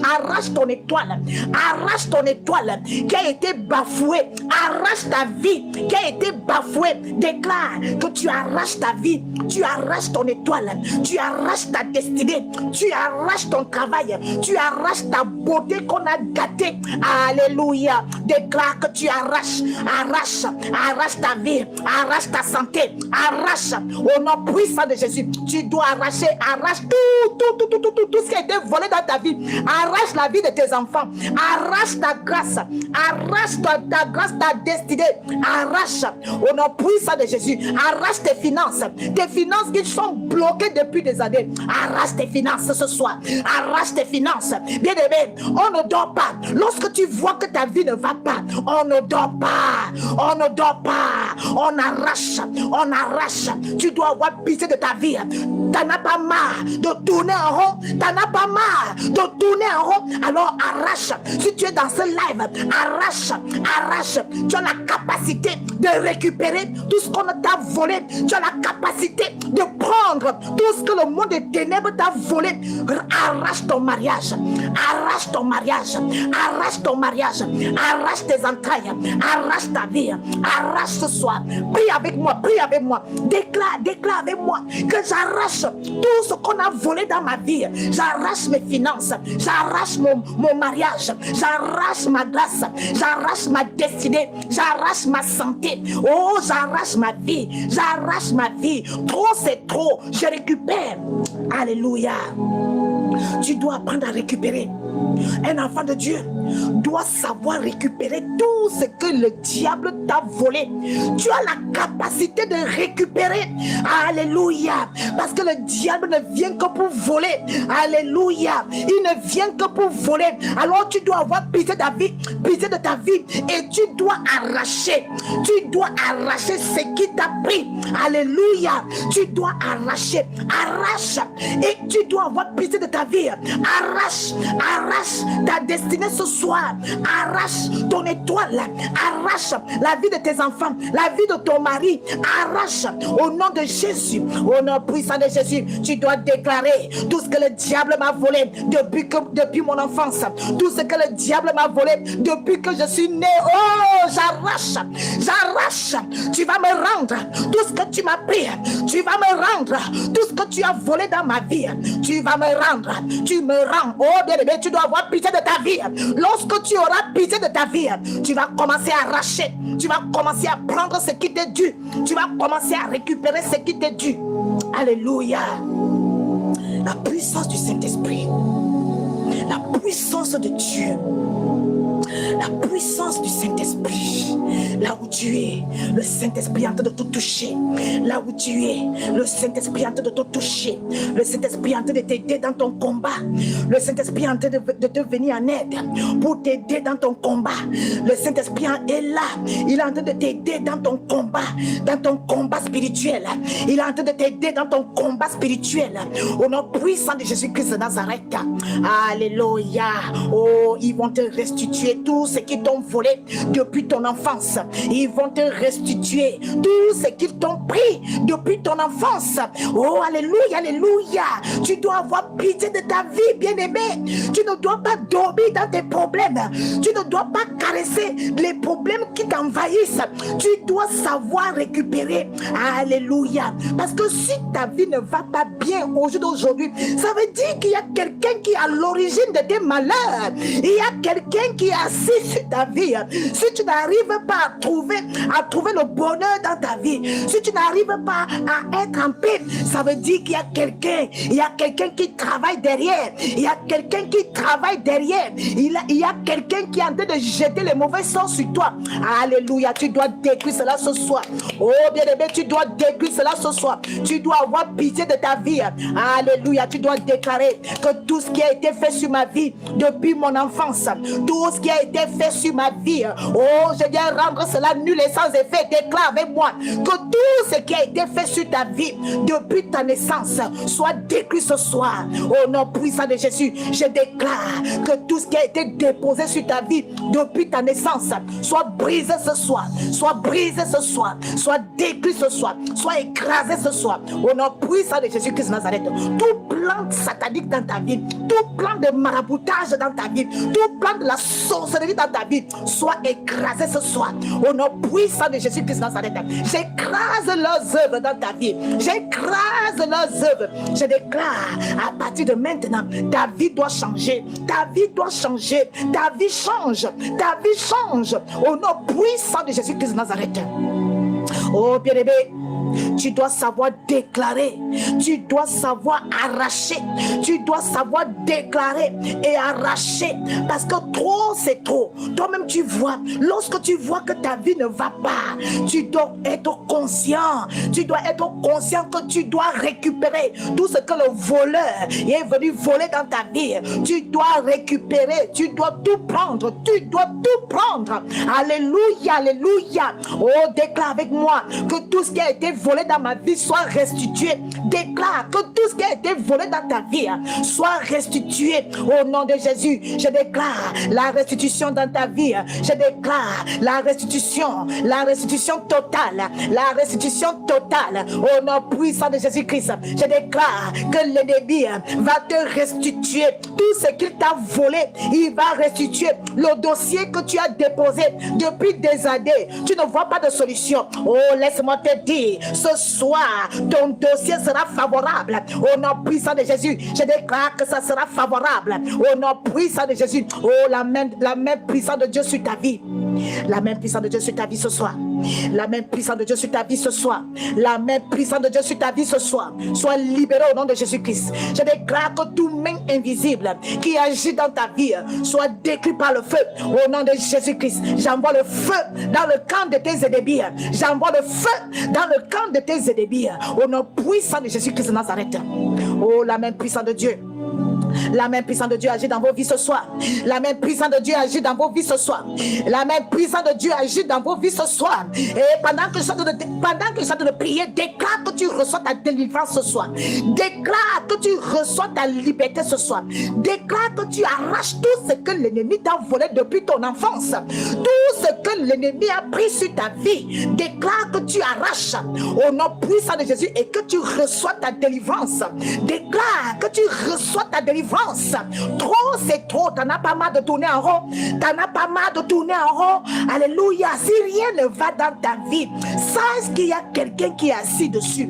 ton étoile. Arrache ton étoile qui a été bafouée. Arrache ta vie qui a été bafouée. Déclare que tu arraches ta vie. Tu arraches ton étoile. Tu arraches ta destinée. Tu arraches ton travail. Tu arraches ta beauté qu'on a gâtée. Alléluia. Déclare que tu arraches ta vie. Arrache ta santé, arrache au nom puissant de Jésus. Tu dois arrache tout ce qui a été volé dans ta vie. Arrache la vie de tes enfants, arrache ta grâce, arrache ta grâce, ta destinée. Arrache au nom puissant de Jésus. Arrache tes finances qui sont bloquées depuis des années. Arrache tes finances ce soir. Arrache tes finances. Bien aimé, on ne dort pas. Lorsque tu vois que ta vie ne va pas, on ne dort pas. On arrache. Tu dois avoir pitié de ta vie. t'en as pas marre de tourner en rond, t'en as pas marre de tourner en rond, alors arrache. Si tu es dans ce live, arrache. Tu as la capacité de récupérer tout ce qu'on t'a volé. Tu as la capacité de prendre tout ce que le monde des ténèbres t'a volé. Arrache ton mariage, arrache ton mariage, arrache ton mariage, arrache tes entrailles, arrache ta vie, arrache ce soir. Prie avec moi, déclare avec moi que j'arrache tout ce qu'on a volé dans ma vie. J'arrache mes finances, j'arrache mon mariage, j'arrache ma grâce, j'arrache ma destinée, j'arrache ma santé. Oh, j'arrache ma vie, j'arrache ma vie. Trop, c'est trop, je récupère. Alléluia. Tu dois apprendre à récupérer. Un enfant de Dieu doit savoir récupérer tout ce que le diable t'a volé. Tu as la capacité de récupérer. Alléluia. Parce que le diable ne vient que pour voler. Alléluia. Il ne vient que pour voler. Alors tu dois avoir pitié de ta vie, et tu dois arracher. Tu dois arracher ce qui t'a pris. Alléluia. Tu dois arracher. Arrache. Et tu dois avoir pitié de ta vie. Arrache ta destinée ce soir. Arrache ton étoile. Arrache la vie de tes enfants, la vie de ton mari. Arrache au nom de Jésus. Au nom puissant de Jésus, tu dois déclarer tout ce que le diable m'a volé depuis mon enfance. Tout ce que le diable m'a volé depuis que je suis né. Oh, j'arrache. Tu vas me rendre tout ce que tu m'as pris. Tu vas me rendre tout ce que tu as volé dans ma vie. Tu vas me rendre. Tu me rends. Oh, bien-aimé, tu dois avoir pitié de ta vie. Lorsque tu auras pitié de ta vie, tu vas commencer à arracher. Tu vas commencer à prendre ce qui t'est dû. Tu vas commencer à récupérer ce qui t'est dû. Alléluia. La puissance du Saint-Esprit. La puissance de Dieu. La puissance du Saint-Esprit. Là où tu es, le Saint-Esprit est en train de te toucher. Là où tu es, le Saint-Esprit est en train de te toucher. Le Saint-Esprit est en train de t'aider dans ton combat. Le Saint-Esprit est en train de te venir en aide pour t'aider dans ton combat. Le Saint-Esprit est là. Il est en train de t'aider dans ton combat spirituel. Il est en train de t'aider dans ton combat spirituel. Au nom puissant de Jésus-Christ de Nazareth. Alléluia. Oh, ils vont te restituer tout ce qu'ils t'ont volé depuis ton enfance. Ils vont te restituer tout ce qu'ils t'ont pris depuis ton enfance. Oh, alléluia, alléluia. Tu dois avoir pitié de ta vie, bien-aimé. Tu ne dois pas dormir dans tes problèmes. Tu ne dois pas caresser les problèmes qui t'envahissent. Tu dois savoir récupérer. Alléluia. Parce que si ta vie ne va pas bien au jour d'aujourd'hui, ça veut dire qu'il y a quelqu'un qui est à l'origine de tes malheurs. Il y a quelqu'un qui est assis sur ta vie. Si tu n'arrives pas à trouver le bonheur dans ta vie, si tu n'arrives pas à être en paix, ça veut dire qu'il y a quelqu'un qui travaille derrière. Il y a quelqu'un qui travaille derrière. Il y a quelqu'un qui est en train de jeter les mauvais sorts sur toi. Alléluia. Tu dois détruire cela ce soir. Oh bien-aimé, tu dois détruire cela ce soir. Tu dois avoir pitié de ta vie. Alléluia. Tu dois déclarer que tout ce qui a été fait sur ma vie depuis mon enfance, tout ce qui a été fait sur ma vie, oh, je viens rendre cela nul et sans effet. Déclare avec moi que tout ce qui a été fait sur ta vie depuis ta naissance soit détruit ce soir. Au nom puissant de Jésus, je déclare que tout ce qui a été déposé sur ta vie depuis ta naissance soit brisé ce soir, soit brisé ce soir, soit détruit ce soir, soit écrasé ce soir. Au nom puissant de Jésus-Christ de Nazareth, tout plan satanique dans ta vie, tout plan de maraboutage dans ta vie, tout plan de la sorcellerie dans ta vie, soit écrasé ce soir. Au nom puissant de Jésus-Christ de Nazareth, j'écrase leurs œuvres dans ta vie. J'écrase leurs œuvres. Je déclare à partir de maintenant, ta vie doit changer. Ta vie doit changer. Ta vie change. Ta vie change. Au nom puissant de Jésus-Christ de Nazareth. Oh bien-aimé, tu dois savoir déclarer, tu dois savoir arracher, tu dois savoir déclarer et arracher, parce que trop c'est trop. Toi-même tu vois, lorsque tu vois que ta vie ne va pas, tu dois être conscient, que tu dois récupérer tout ce que le voleur est venu voler dans ta vie. Tu dois récupérer, tu dois tout prendre, tu dois tout prendre. Alléluia, alléluia. Oh, déclare avec moi. moi que tout ce qui a été volé dans ma vie soit restitué. Déclare que tout ce qui a été volé dans ta vie soit restitué au nom de Jésus. Je déclare la restitution dans ta vie. Je déclare la restitution totale, la restitution totale au nom puissant de Jésus-Christ. Je déclare que l'ennemi va te restituer tout ce qu'il t'a volé. Il va restituer le dossier que tu as déposé depuis des années. Tu ne vois pas de solution. Oh, laisse-moi te dire, ce soir, ton dossier sera favorable au nom puissant de Jésus. Je déclare que ça sera favorable au nom puissant de Jésus. Oh, la main puissante de Dieu sur ta vie. La main puissante de Dieu sur ta vie ce soir. La main puissante de Dieu sur ta vie ce soir. La main puissante de Dieu sur ta vie ce soir. Sois libéré au nom de Jésus-Christ. Je déclare que toute main invisible qui agit dans ta vie soit détruite par le feu au nom de Jésus-Christ. J'envoie le feu dans le camp de tes ennemis. J'envoie le feu dans le camp de tes ennemis au nom puissant de Jésus-Christ de Nazareth. Oh, la main puissante de Dieu. La main puissante de Dieu agit dans vos vies ce soir. La main puissante de Dieu agit dans vos vies ce soir. La main puissante de Dieu agit dans vos vies ce soir. Et pendant que je suis en train de prier, déclare que tu reçois ta délivrance ce soir. Déclare que tu reçois ta liberté ce soir. Déclare que tu arraches tout ce que l'ennemi t'a volé depuis ton enfance. Tout ce que l'ennemi a pris sur ta vie. Déclare que tu arraches au nom puissant de Jésus et que tu reçois ta délivrance. Déclare que tu reçois ta délivrance. Trop, c'est trop. T'en as pas mal de tourner en rond. T'en as pas mal de tourner en rond. Alléluia. Si rien ne va dans ta vie, sache qu'il y a quelqu'un qui est assis dessus.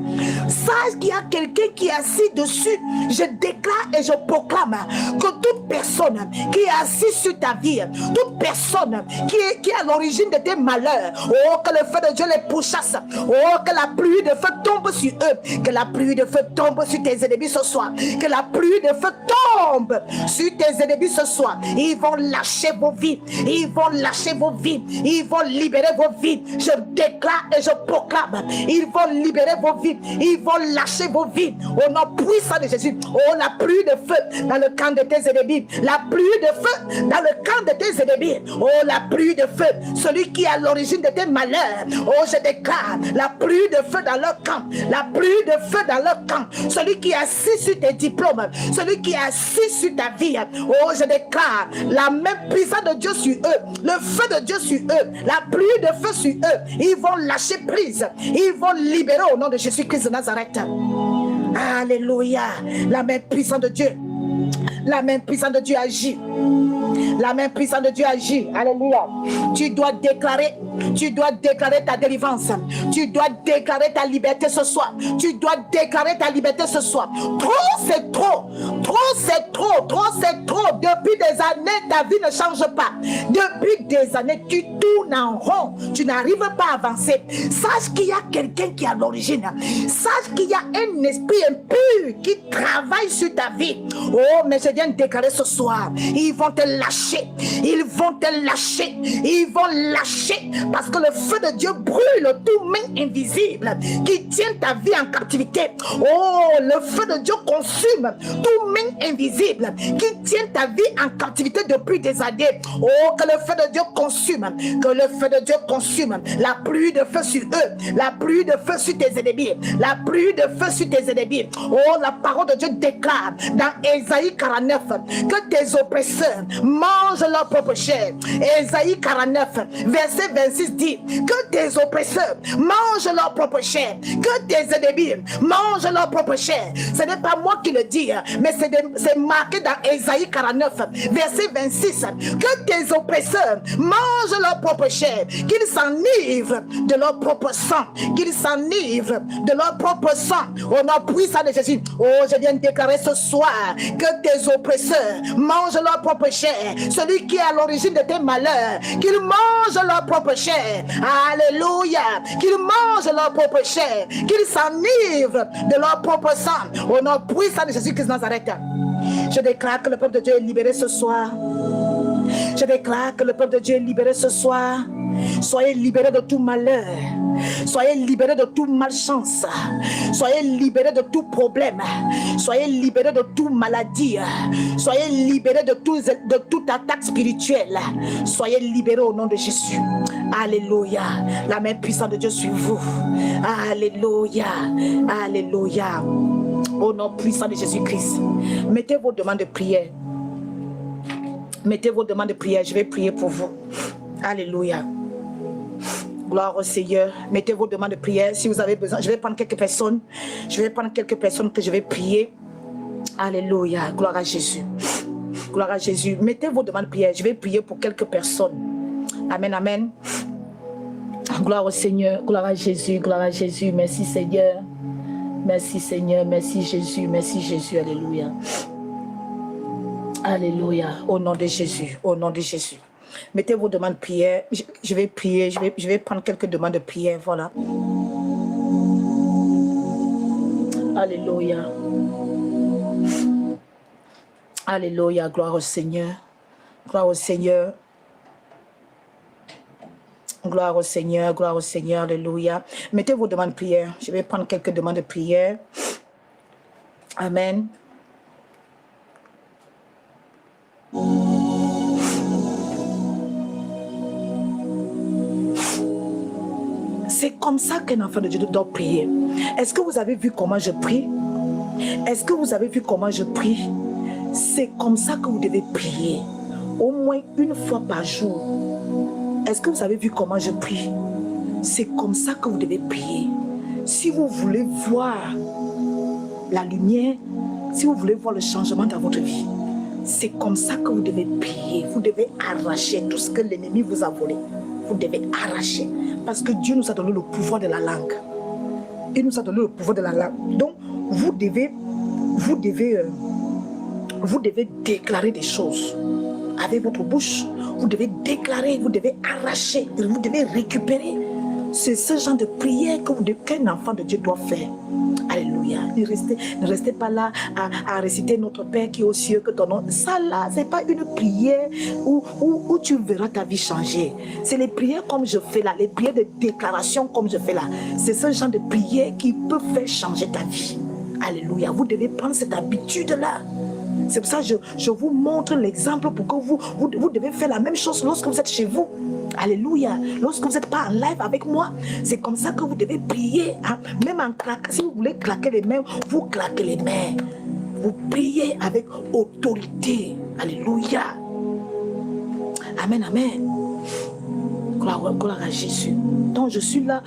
Sache qu'il y a quelqu'un qui est assis dessus. Je déclare et je proclame que toute personne qui est assise sur ta vie, toute personne qui est à l'origine de tes malheurs, oh, que le feu de Dieu les pourchasse. Oh, que la pluie de feu tombe sur eux. Que la pluie de feu tombe sur tes ennemis ce soir. Que la pluie de feu tombe sur tes ennemis ce soir. Ils vont lâcher vos vies. Ils vont lâcher vos vies. Ils vont libérer vos vies. Je déclare et je proclame. Ils vont libérer vos vies. Ils vont lâcher vos vies. Au nom puissant de Jésus. Oh, la pluie de feu dans le camp de tes ennemis. La pluie de feu dans le camp de tes ennemis. Oh, la pluie de feu. Celui qui est à l'origine de tes malheurs. Oh, je déclare la pluie de feu dans leur camp. La pluie de feu dans leur camp. Celui qui est assis sur tes diplômes. Celui qui est assis sur ta vie. Oh, je déclare la même puissance de Dieu sur eux. Le feu de Dieu sur eux. La pluie de feu sur eux. Ils vont lâcher prise. Ils vont libérer au nom de Jésus-Christ de Nazareth. Alléluia. La main puissante de Dieu. La main puissante de Dieu agit. La main puissante de Dieu agit. Alléluia. Tu dois déclarer ta délivrance. Tu dois déclarer ta liberté ce soir. Tu dois déclarer ta liberté ce soir. Trop, c'est trop. Trop, c'est trop. Trop, c'est trop. Depuis des années, ta vie ne change pas. Depuis des années, tu tournes en rond. Tu n'arrives pas à avancer. Sache qu'il y a quelqu'un qui est à l'origine. Sache qu'il y a un esprit impur qui travaille sur ta vie. Oh, mais je viens de déclarer ce soir. Ils vont te lâcher. Ils vont te lâcher. Ils vont lâcher. Parce que le feu de Dieu brûle toute main invisible qui tient ta vie en captivité. Oh, le feu de Dieu consume toute main invisible qui tient ta vie en captivité depuis des années. Oh, que le feu de Dieu consume. Que le feu de Dieu consume. La pluie de feu sur eux. La pluie de feu sur tes ennemis. La pluie de feu sur tes ennemis. Oh, la parole de Dieu déclare dans Ésaïe 49 que tes oppresseurs mangent leur propre chair. Ésaïe 49 verset 26 dit que tes oppresseurs mangent leur propre chair, que tes ennemis mangent leur propre chair. Ce n'est pas moi qui le dis, mais c'est marqué dans Ésaïe 49 verset 26 que tes oppresseurs mangent leur propre chair, qu'ils s'enivrent de leur propre sang, qu'ils s'enivrent de leur propre sang. Au nom puissant de Jésus, oh, je viens de déclarer ce soir que tes oppresseurs mangent leur propre chair. Celui qui est à l'origine de tes malheurs, qu'ils mangent leur propre chair. Alléluia. Qu'ils mangent leur propre chair. Qu'ils s'enivrent de leur propre sang. Au nom puissant de Jésus-Christ de Nazareth. Je déclare que le peuple de Dieu est libéré ce soir. Je déclare que le peuple de Dieu est libéré ce soir. Soyez libérés de tout malheur. Soyez libérés de toute malchance. Soyez libérés de tout problème. Soyez libérés de toute maladie. Soyez libérés de toute attaque spirituelle. Soyez libérés au nom de Jésus. Alléluia. La main puissante de Dieu sur vous. Alléluia. Alléluia. Au nom puissant de Jésus-Christ. Mettez vos demandes de prière. Mettez vos demandes de prière. Je vais prier pour vous. Alléluia. Gloire au Seigneur. Mettez vos demandes de prière. Si vous avez besoin, je vais prendre quelques personnes. Je vais prendre quelques personnes que je vais prier. Alléluia. Gloire à Jésus. Gloire à Jésus. Mettez vos demandes de prière. Je vais prier pour quelques personnes. Amen, amen. Gloire au Seigneur. Gloire à Jésus. Gloire à Jésus. Merci Seigneur. Merci Seigneur. Merci Jésus. Merci Jésus. Alléluia. Alléluia. Au nom de Jésus. Au nom de Jésus. Mettez vos demandes de prière. Je vais prier. Je vais prendre quelques demandes de prière. Voilà. Alléluia. Alléluia. Gloire au Seigneur. Gloire au Seigneur. Gloire au Seigneur. Gloire au Seigneur. Alléluia. Mettez vos demandes de prière. Je vais prendre quelques demandes de prière. Amen. C'est comme ça qu'un enfant de Dieu doit prier. Est-ce que vous avez vu comment je prie? Est-ce que vous avez vu comment je prie? C'est comme ça que vous devez prier. Au moins une fois par jour. Est-ce que vous avez vu comment je prie? C'est comme ça que vous devez prier. Si vous voulez voir la lumière, si vous voulez voir le changement dans votre vie, c'est comme ça que vous devez prier. Vous devez arracher tout ce que l'ennemi vous a volé. Vous devez arracher. Parce que Dieu nous a donné le pouvoir de la langue. Il nous a donné le pouvoir de la langue. Donc, vous devez déclarer des choses. Avec votre bouche, vous devez déclarer, vous devez arracher, vous devez récupérer. C'est ce genre de prière qu'un enfant de Dieu doit faire. Alléluia. Ne restez pas là à réciter notre Père qui est aux cieux, que ton nom. Ça là, ce n'est pas une prière où tu verras ta vie changer. C'est les prières comme je fais là, les prières de déclaration comme je fais là. C'est ce genre de prière qui peut faire changer ta vie. Alléluia. Vous devez prendre cette habitude-là. C'est pour ça que je vous montre l'exemple pour que vous devez faire la même chose lorsque vous êtes chez vous. Alléluia. Lorsque vous n'êtes pas en live avec moi, c'est comme ça que vous devez prier. Hein? Même en claquant, si vous voulez claquer les mains, vous claquez les mains. Vous priez avec autorité. Alléluia. Amen, amen. Gloire à Jésus. Donc je suis là,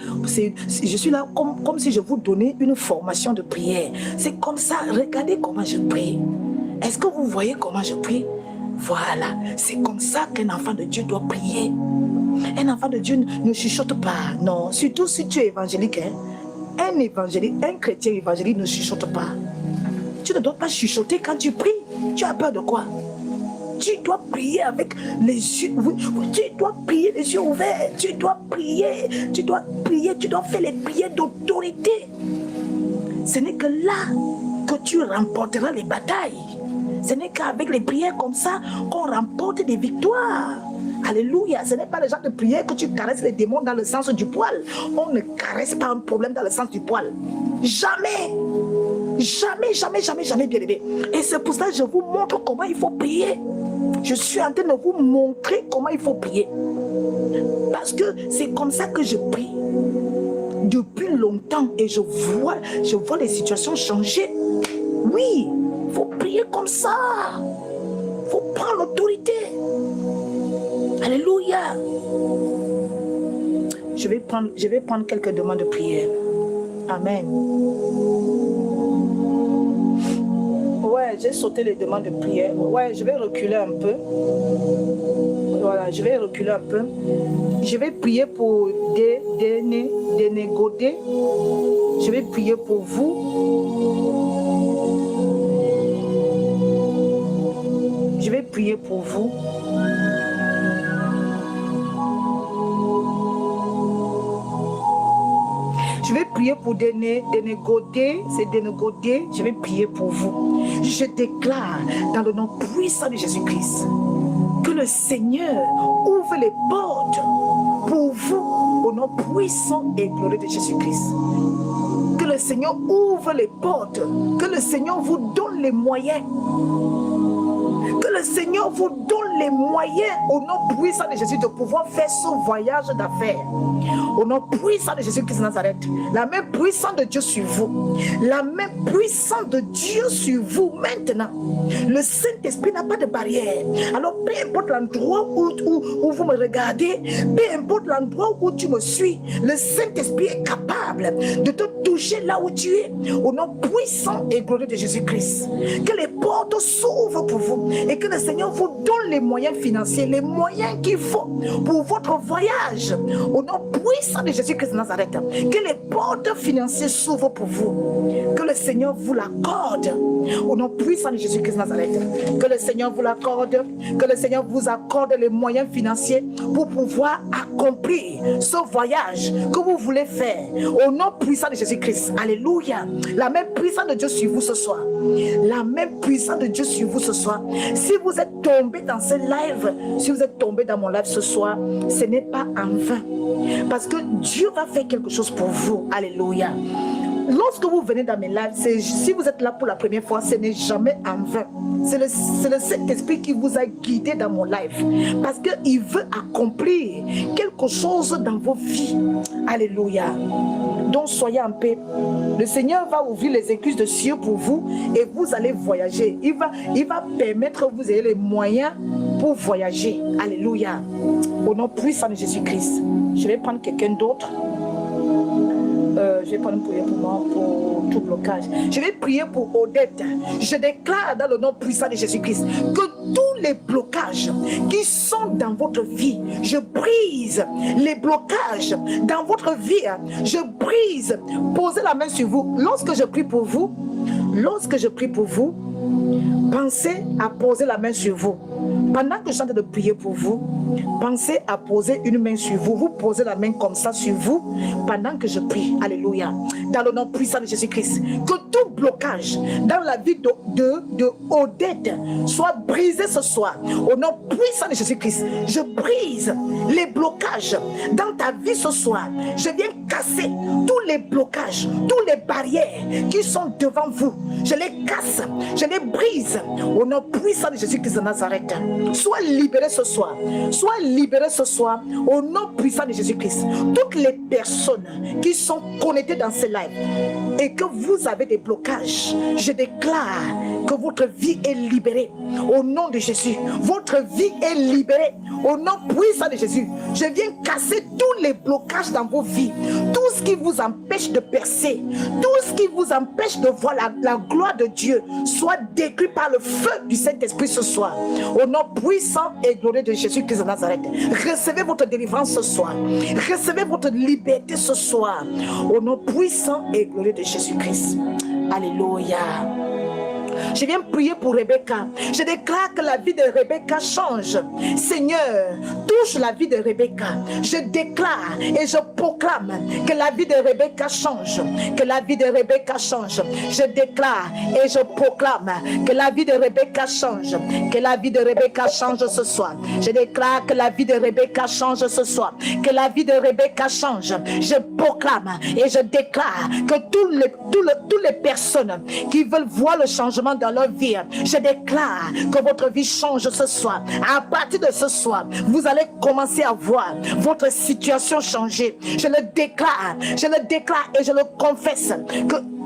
comme si je vous donnais une formation de prière. C'est comme ça. Regardez comment je prie. Est-ce que vous voyez comment je prie? Voilà, c'est comme ça qu'un enfant de Dieu doit prier. Un enfant de Dieu ne chuchote pas, non. Surtout si tu es évangélique. Hein? Un chrétien évangélique ne chuchote pas. Tu ne dois pas chuchoter quand tu pries. Tu as peur de quoi? Tu dois prier avec les yeux. Tu dois prier les yeux ouverts. Tu dois prier. Tu dois faire les prières d'autorité. Ce n'est que là que tu remporteras les batailles. Ce n'est qu'avec les prières comme ça qu'on remporte des victoires. Alléluia. Ce n'est pas le genre de prière que tu caresses les démons dans le sens du poil. On ne caresse pas un problème dans le sens du poil. Jamais. Jamais, jamais, jamais, jamais, bien aimé. Et c'est pour ça que je vous montre comment il faut prier. Je suis en train de vous montrer comment il faut prier. Parce que c'est comme ça que je prie. Depuis longtemps. Et je vois les situations changer. Oui. Il faut prier comme ça. Il faut prendre l'autorité. Alléluia. Je vais prendre quelques demandes de prière. Amen. Ouais, j'ai sauté les demandes de prière. Ouais, je vais reculer un peu. Voilà, je vais reculer un peu. Je vais prier pour Dénégodé. Je vais prier pour vous. Je vais prier pour vous. Je vais prier pour Dénégodé. C'est Dénégodé. Je vais prier pour vous. Je déclare dans le nom puissant de Jésus-Christ que le Seigneur ouvre les portes pour vous, au nom puissant et glorieux de Jésus-Christ. Que le Seigneur ouvre les portes, que le Seigneur vous donne les moyens. Que le Seigneur vous donne les moyens au nom puissant de Jésus de pouvoir faire ce voyage d'affaires. Au nom puissant de Jésus-Christ de Nazareth. La main puissante de Dieu sur vous. La main puissante de Dieu sur vous maintenant. Le Saint-Esprit n'a pas de barrière. Alors peu importe l'endroit où vous me regardez, peu importe l'endroit où tu me suis, le Saint-Esprit est capable de te toucher là où tu es. Au nom puissant et glorieux de Jésus-Christ. Que les portes s'ouvrent pour vous. Et que le Seigneur vous donne les moyens financiers, les moyens qu'il faut pour votre voyage. Au nom puissant de Jésus-Christ de Nazareth, que les portes financières s'ouvrent pour vous. Que le Seigneur vous l'accorde. Au nom puissant de Jésus-Christ de Nazareth, que le Seigneur vous l'accorde. Que le Seigneur vous accorde les moyens financiers pour pouvoir accomplir ce voyage que vous voulez faire. Au nom puissant de Jésus-Christ. Alléluia. La main puissante de Dieu sur vous ce soir. La main puissante de Dieu sur vous ce soir. Si vous êtes tombé dans ce live, si vous êtes tombé dans mon live ce soir, ce n'est pas en vain. Parce que Dieu va faire quelque chose pour vous. Alléluia. Lorsque vous venez dans mes lives, si vous êtes là pour la première fois, ce n'est jamais en vain. C'est le Saint-Esprit qui vous a guidé dans mon live. Parce qu'il veut accomplir quelque chose dans vos vies. Alléluia. Donc soyez en paix. Le Seigneur va ouvrir les écluses de cieux pour vous et vous allez voyager. Il va permettre que vous ayez les moyens pour voyager. Alléluia. Au nom puissant de Jésus-Christ. Je vais prendre quelqu'un d'autre. Je vais prendre une prière pour moi, pour tout blocage. Je vais prier pour Odette. Je déclare dans le nom puissant de Jésus-Christ que tous les blocages qui sont dans votre vie, je brise les blocages dans votre vie. Je brise. Posez la main sur vous. Lorsque je prie pour vous, pensez à poser la main sur vous. Pendant que je suis en train de prier pour vous, pensez à poser une main sur vous. Vous posez la main comme ça sur vous pendant que je prie. Alléluia. Dans le nom puissant de Jésus-Christ. Que tout blocage dans la vie de Odette soit brisé ce soir. Au nom puissant de Jésus-Christ. Je brise les blocages dans ta vie ce soir. Je viens casser tous les blocages, toutes les barrières qui sont devant vous. Je les casse, je les brise. Au nom puissant de Jésus-Christ de Nazareth. Sois libéré ce soir. Sois libéré ce soir au nom puissant de Jésus-Christ. Toutes les personnes qui sont connectées dans ce live et que vous avez des blocages, je déclare que votre vie est libérée au nom de Jésus. Votre vie est libérée au nom puissant de Jésus. Je viens casser tous les blocages dans vos vies. Tout ce qui vous empêche de percer, tout ce qui vous empêche de voir la gloire de Dieu soit détruit par le feu du Saint-Esprit ce soir. Au nom puissant et glorieux de Jésus-Christ de Nazareth. Recevez votre délivrance ce soir. Recevez votre liberté ce soir. Au nom puissant et glorieux de Jésus-Christ. Alléluia. Je viens prier pour Rebecca. Je déclare que la vie de Rebecca change. Seigneur, touche la vie de Rebecca. Je déclare et je proclame que la vie de Rebecca change. Que la vie de Rebecca change. Je déclare et je proclame que la vie de Rebecca change. Que la vie de Rebecca change ce soir. Je déclare que la vie de Rebecca change ce soir. Que la vie de Rebecca change. Je proclame et je déclare que toutes les personnes qui veulent voir le changement dans leur vie, je déclare que votre vie change ce soir. À partir de ce soir, vous allez commencer à voir votre situation changer. Je le déclare et je le confesse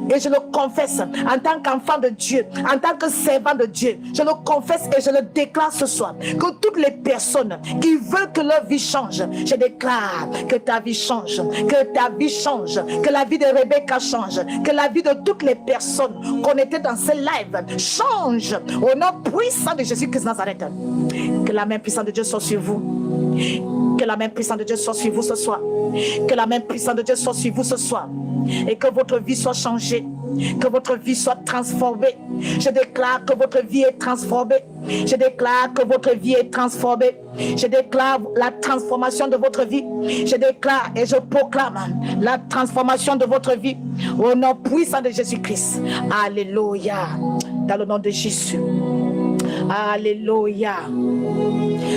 et je le confesse en tant qu'enfant de Dieu, en tant que servant de Dieu. Je le confesse et je le déclare ce soir. Que toutes les personnes qui veulent que leur vie change, je déclare que ta vie change, que ta vie change, que la vie de Rebecca change, que la vie de toutes les personnes connectées dans ce live change. Au nom puissant de Jésus-Christ de Nazareth. Que la main puissante de Dieu soit sur vous. Que la main puissante de Dieu soit sur vous ce soir. Que la main puissante de Dieu soit sur vous ce soir. Et que votre vie soit changée. Que votre vie soit transformée. Je déclare que votre vie est transformée. Je déclare que votre vie est transformée. Je déclare la transformation de votre vie. Je déclare et je proclame la transformation de votre vie. Au nom puissant de Jésus-Christ. Alléluia. Dans le nom de Jésus. Alléluia.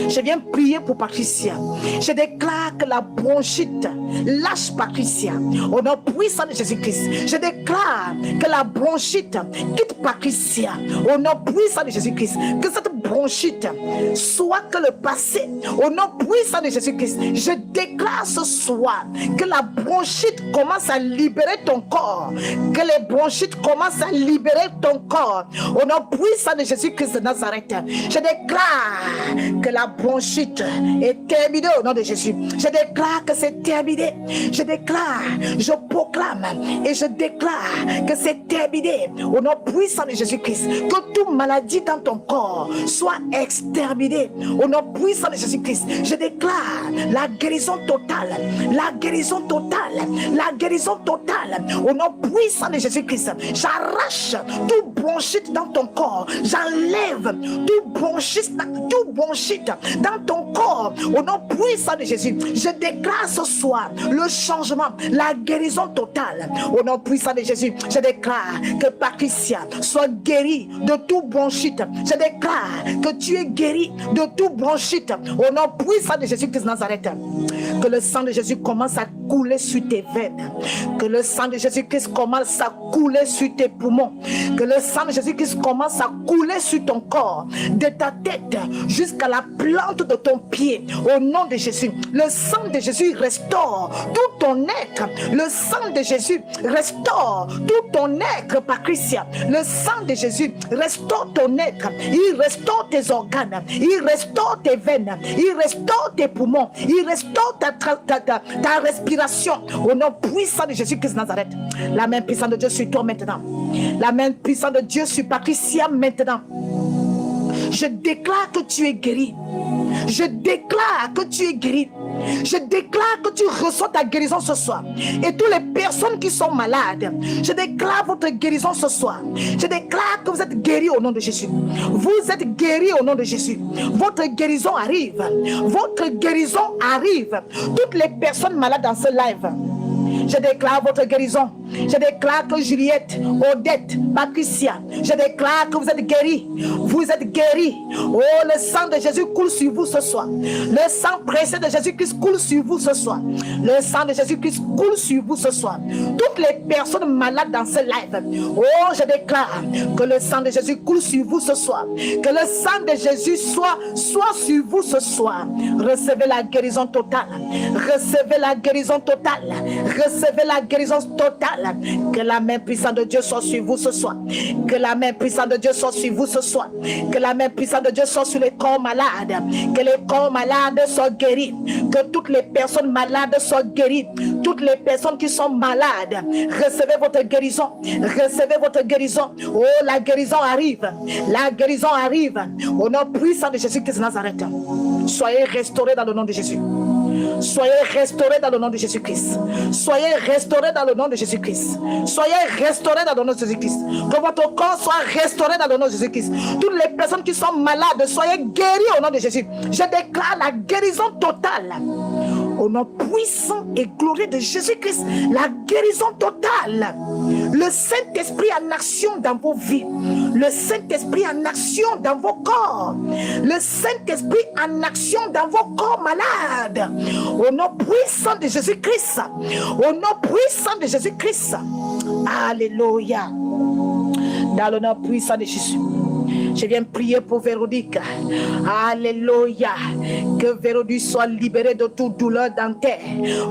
Je viens prier pour Patricia. Je déclare que la bronchite lâche Patricia. Au nom puissant de Jésus-Christ. Je déclare que la bronchite quitte Patricia. Au nom puissant de Jésus-Christ. Que cette bronchite soit que le passé. Au nom puissant de Jésus-Christ. Je déclare ce soir que la bronchite commence à libérer ton corps. Que les bronchites commencent à libérer ton corps. Au nom puissant de Jésus-Christ de Nazareth. Je déclare que la bronchite est terminée au nom de Jésus. Je déclare que c'est terminé. Je déclare, je proclame et je déclare que c'est terminé au nom puissant de Jésus-Christ. Que toute maladie dans ton corps soit exterminée au nom puissant de Jésus-Christ. Je déclare la guérison totale, la guérison totale, la guérison totale au nom puissant de Jésus-Christ. J'arrache tout bronchite dans ton corps. J'enlève tout bronchite dans ton corps au nom puissant de Jésus. Je déclare ce soir le changement, la guérison totale au nom puissant de Jésus. Je déclare que Patricia soit guérie de tout bronchite. Je déclare que tu es guérie de tout bronchite au nom puissant de Jésus-Christ de Nazareth. Que le sang de Jésus commence à couler sur tes veines. Que le sang de Jésus-Christ commence à couler sur tes poumons. Que le sang de Jésus-Christ commence à couler sur ton corps, de ta tête jusqu'à la plante de ton pied. Au nom de Jésus, le sang de Jésus restaure tout ton être. Le sang de Jésus restaure tout ton être, Patricia. Le sang de Jésus restaure ton être. Il restaure tes organes. Il restaure tes veines. Il restaure tes poumons. Il restaure ta respiration. Au nom puissant de Jésus-Christ de Nazareth. La main puissante de Dieu sur toi maintenant. La main puissante de Dieu sur Patricia maintenant. Je déclare que tu es guéri. Je déclare que tu es guéri. Je déclare que tu reçois ta guérison ce soir. Et toutes les personnes qui sont malades, je déclare votre guérison ce soir. Je déclare que vous êtes guéris au nom de Jésus. Vous êtes guéris au nom de Jésus. Votre guérison arrive. Votre guérison arrive. Toutes les personnes malades dans ce live, je déclare votre guérison. Je déclare que Juliette, Odette, Patricia, je déclare que vous êtes guéris. Vous êtes guéris. Oh, le sang de Jésus coule sur vous ce soir. Le sang précieux de Jésus-Christ coule sur vous ce soir. Le sang de Jésus-Christ coule sur vous ce soir. Toutes les personnes malades dans ce live, oh, je déclare que le sang de Jésus coule sur vous ce soir. Que le sang de Jésus soit sur vous ce soir. Recevez la guérison totale. Recevez la guérison totale. Recevez la guérison totale. Que la main puissante de Dieu soit sur vous ce soir. Que la main puissante de Dieu soit sur vous ce soir. Que la main puissante de Dieu soit sur les corps malades. Que les corps malades soient guéris. Que toutes les personnes malades soient guéries. Toutes les personnes qui sont malades, recevez votre guérison. Recevez votre guérison. Oh, la guérison arrive. La guérison arrive. Au nom puissant de Jésus-Christ de Nazareth. Soyez restaurés dans le nom de Jésus. Soyez restaurés dans le nom de Jésus-Christ. Soyez restaurés dans le nom de Jésus-Christ. Soyez restaurés dans le nom de Jésus-Christ. Que votre corps soit restauré dans le nom de Jésus-Christ. Toutes les personnes qui sont malades, soyez guéris au nom de Jésus. Je déclare la guérison totale. Au nom puissant et glorieux de Jésus-Christ, la guérison totale. Le Saint-Esprit en action dans vos vies. Le Saint-Esprit en action dans vos corps. Le Saint-Esprit en action dans vos corps malades. Au nom puissant de Jésus-Christ. Au nom puissant de Jésus-Christ. Alléluia. Dans le nom puissant de Jésus. Je viens prier pour Véronique. Alléluia. Que Véronique soit libérée de toute douleur dentaire.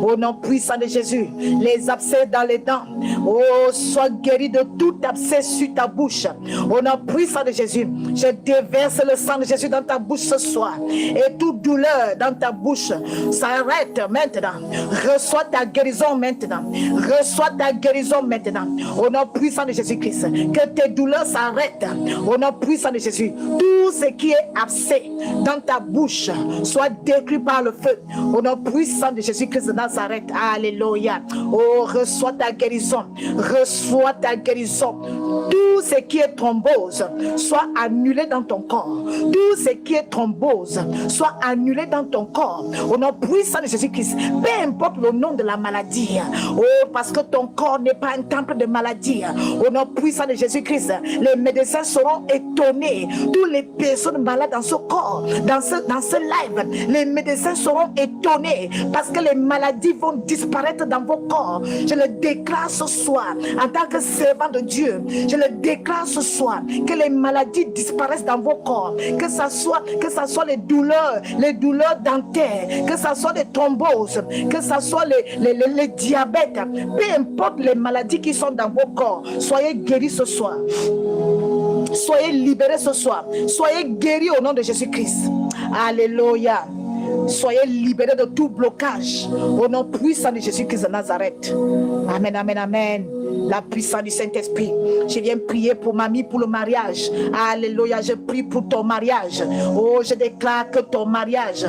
Au nom puissant de Jésus. Les abcès dans les dents. Oh, sois guérie de tout abcès sur ta bouche. Au nom puissant de Jésus. Je déverse le sang de Jésus dans ta bouche ce soir. Et toute douleur dans ta bouche s'arrête maintenant. Reçois ta guérison maintenant. Reçois ta guérison maintenant. Au nom puissant de Jésus-Christ. Que tes douleurs s'arrêtent. Au nom puissant de Jésus. Tout ce qui est abcès dans ta bouche soit détruit par le feu. Au nom puissant de Jésus-Christ de Nazareth. Alléluia. Oh, reçois ta guérison. Reçois ta guérison. Tout Tout ce qui est thrombose soit annulé dans ton corps. Tout ce qui est thrombose soit annulé dans ton corps. Au nom puissant de Jésus-Christ. Peu importe le nom de la maladie. Oh, parce que ton corps n'est pas un temple de maladie. Au nom puissant de Jésus-Christ, les médecins seront étonnés. Toutes les personnes malades dans ce corps, dans ce live, les médecins seront étonnés parce que les maladies vont disparaître dans vos corps. Je le déclare ce soir en tant que servant de Dieu. Je le déclare ce soir que les maladies disparaissent dans vos corps, que ça soit les douleurs dentaires, que ça soit les thromboses, que ça soit les diabètes, peu importe les maladies qui sont dans vos corps, soyez guéris ce soir. Soyez libérés ce soir. Soyez guéris au nom de Jésus-Christ. Alléluia. Soyez libérés de tout blocage au nom puissant de Jésus-Christ de Nazareth. Amen, amen, amen. La puissance du Saint-Esprit. Je viens prier pour mamie pour le mariage. Alléluia. Je prie pour ton mariage. Oh, je déclare que ton mariage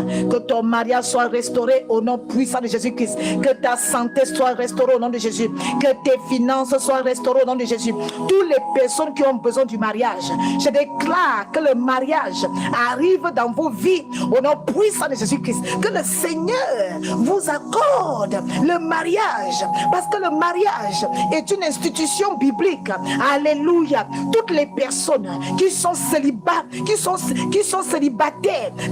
soit restauré au nom puissant de Jésus-Christ. Que ta santé soit restaurée au nom de Jésus. Que tes finances soient restaurées au nom de Jésus. Toutes les personnes qui ont besoin du mariage, je déclare que le mariage arrive dans vos vies au nom puissant de Jésus-Christ. Que le Seigneur vous accorde le mariage. Parce que le mariage est une institution biblique. Alléluia. Toutes les personnes qui sont célibataires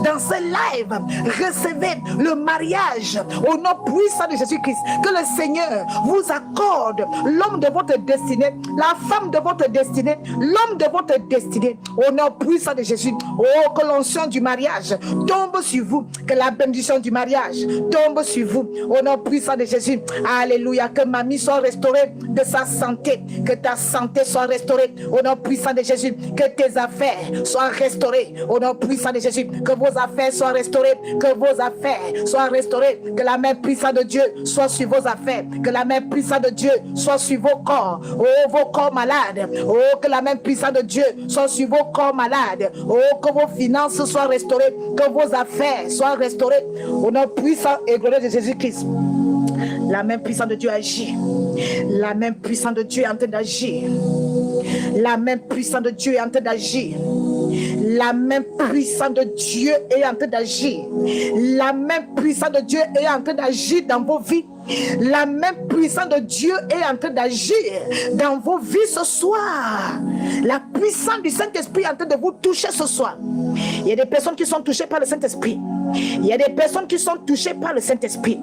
dans ce live, recevez le mariage au nom puissant de Jésus-Christ. Que le Seigneur vous accorde l'homme de votre destinée, la femme de votre destinée, l'homme de votre destinée au nom puissant de Jésus. Oh, que l'onction du mariage tombe sur vous, que la bénédiction du mariage tombe sur vous au nom puissant de Jésus. Alléluia. Que mamie soit restaurée de sa santé, que ta santé soit restaurée au nom puissant de Jésus. Que tes affaires soient restaurées au nom puissant de Jésus. Que vos affaires soient restaurées, que vos affaires soient restaurées. Que la main puissante de Dieu soit sur vos affaires, que la main puissante de Dieu soit sur vos corps, oh vos corps malades. Oh, que la main puissante de Dieu soit sur vos corps malades. Oh, que vos finances soient restaurées, que vos affaires soient restaurées au nom puissant et glorieux de Jésus-Christ. La main puissante de Dieu agit. La main puissante de Dieu est en train d'agir. La main puissante de Dieu est en train d'agir. La main puissante de Dieu est en train d'agir. La main puissante de Dieu est en train d'agir dans vos vies. La main puissante de Dieu est en train d'agir dans vos vies ce soir. La puissance du Saint-Esprit est en train de vous toucher ce soir. Il y a des personnes qui sont touchées par le Saint-Esprit. Il y a des personnes qui sont touchées par le Saint-Esprit.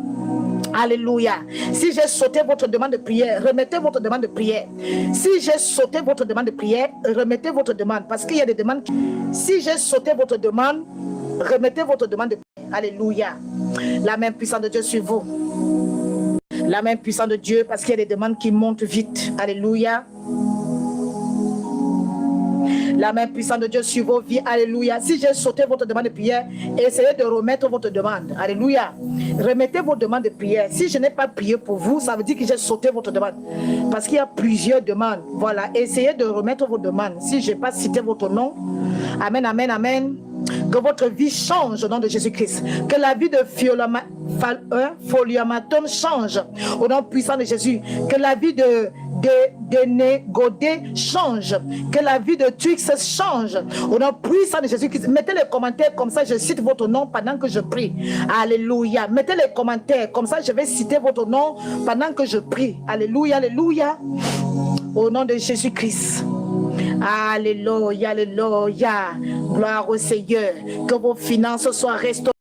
Alléluia. Si j'ai sauté votre demande de prière, remettez votre demande de prière. Si j'ai sauté votre demande de prière, remettez votre demande. Parce qu'il y a des demandes. Si j'ai sauté votre demande, remettez votre demande de prière. Alléluia. La main puissante de Dieu sur vous. La main puissante de Dieu, parce qu'il y a des demandes qui montent vite. Alléluia. La main puissante de Dieu sur vos vies. Alléluia. Si j'ai sauté votre demande de prière, essayez de remettre votre demande. Alléluia. Remettez vos demandes de prière. Si je n'ai pas prié pour vous, ça veut dire que j'ai sauté votre demande. Parce qu'il y a plusieurs demandes. Voilà. Essayez de remettre vos demandes. Si je n'ai pas cité votre nom. Amen, amen, amen. Que votre vie change au nom de Jésus-Christ. Que la vie de Foliamaton change au nom puissant de Jésus. Que la vie de Godet change. Que la vie de Twix change au nom puissant de Jésus-Christ. Mettez les commentaires comme ça, je cite votre nom pendant que je prie. Alléluia. Mettez les commentaires comme ça, je vais citer votre nom pendant que je prie. Alléluia, alléluia. Au nom de Jésus-Christ. Alléluia, alléluia. Gloire au Seigneur. Que vos finances soient restaurées.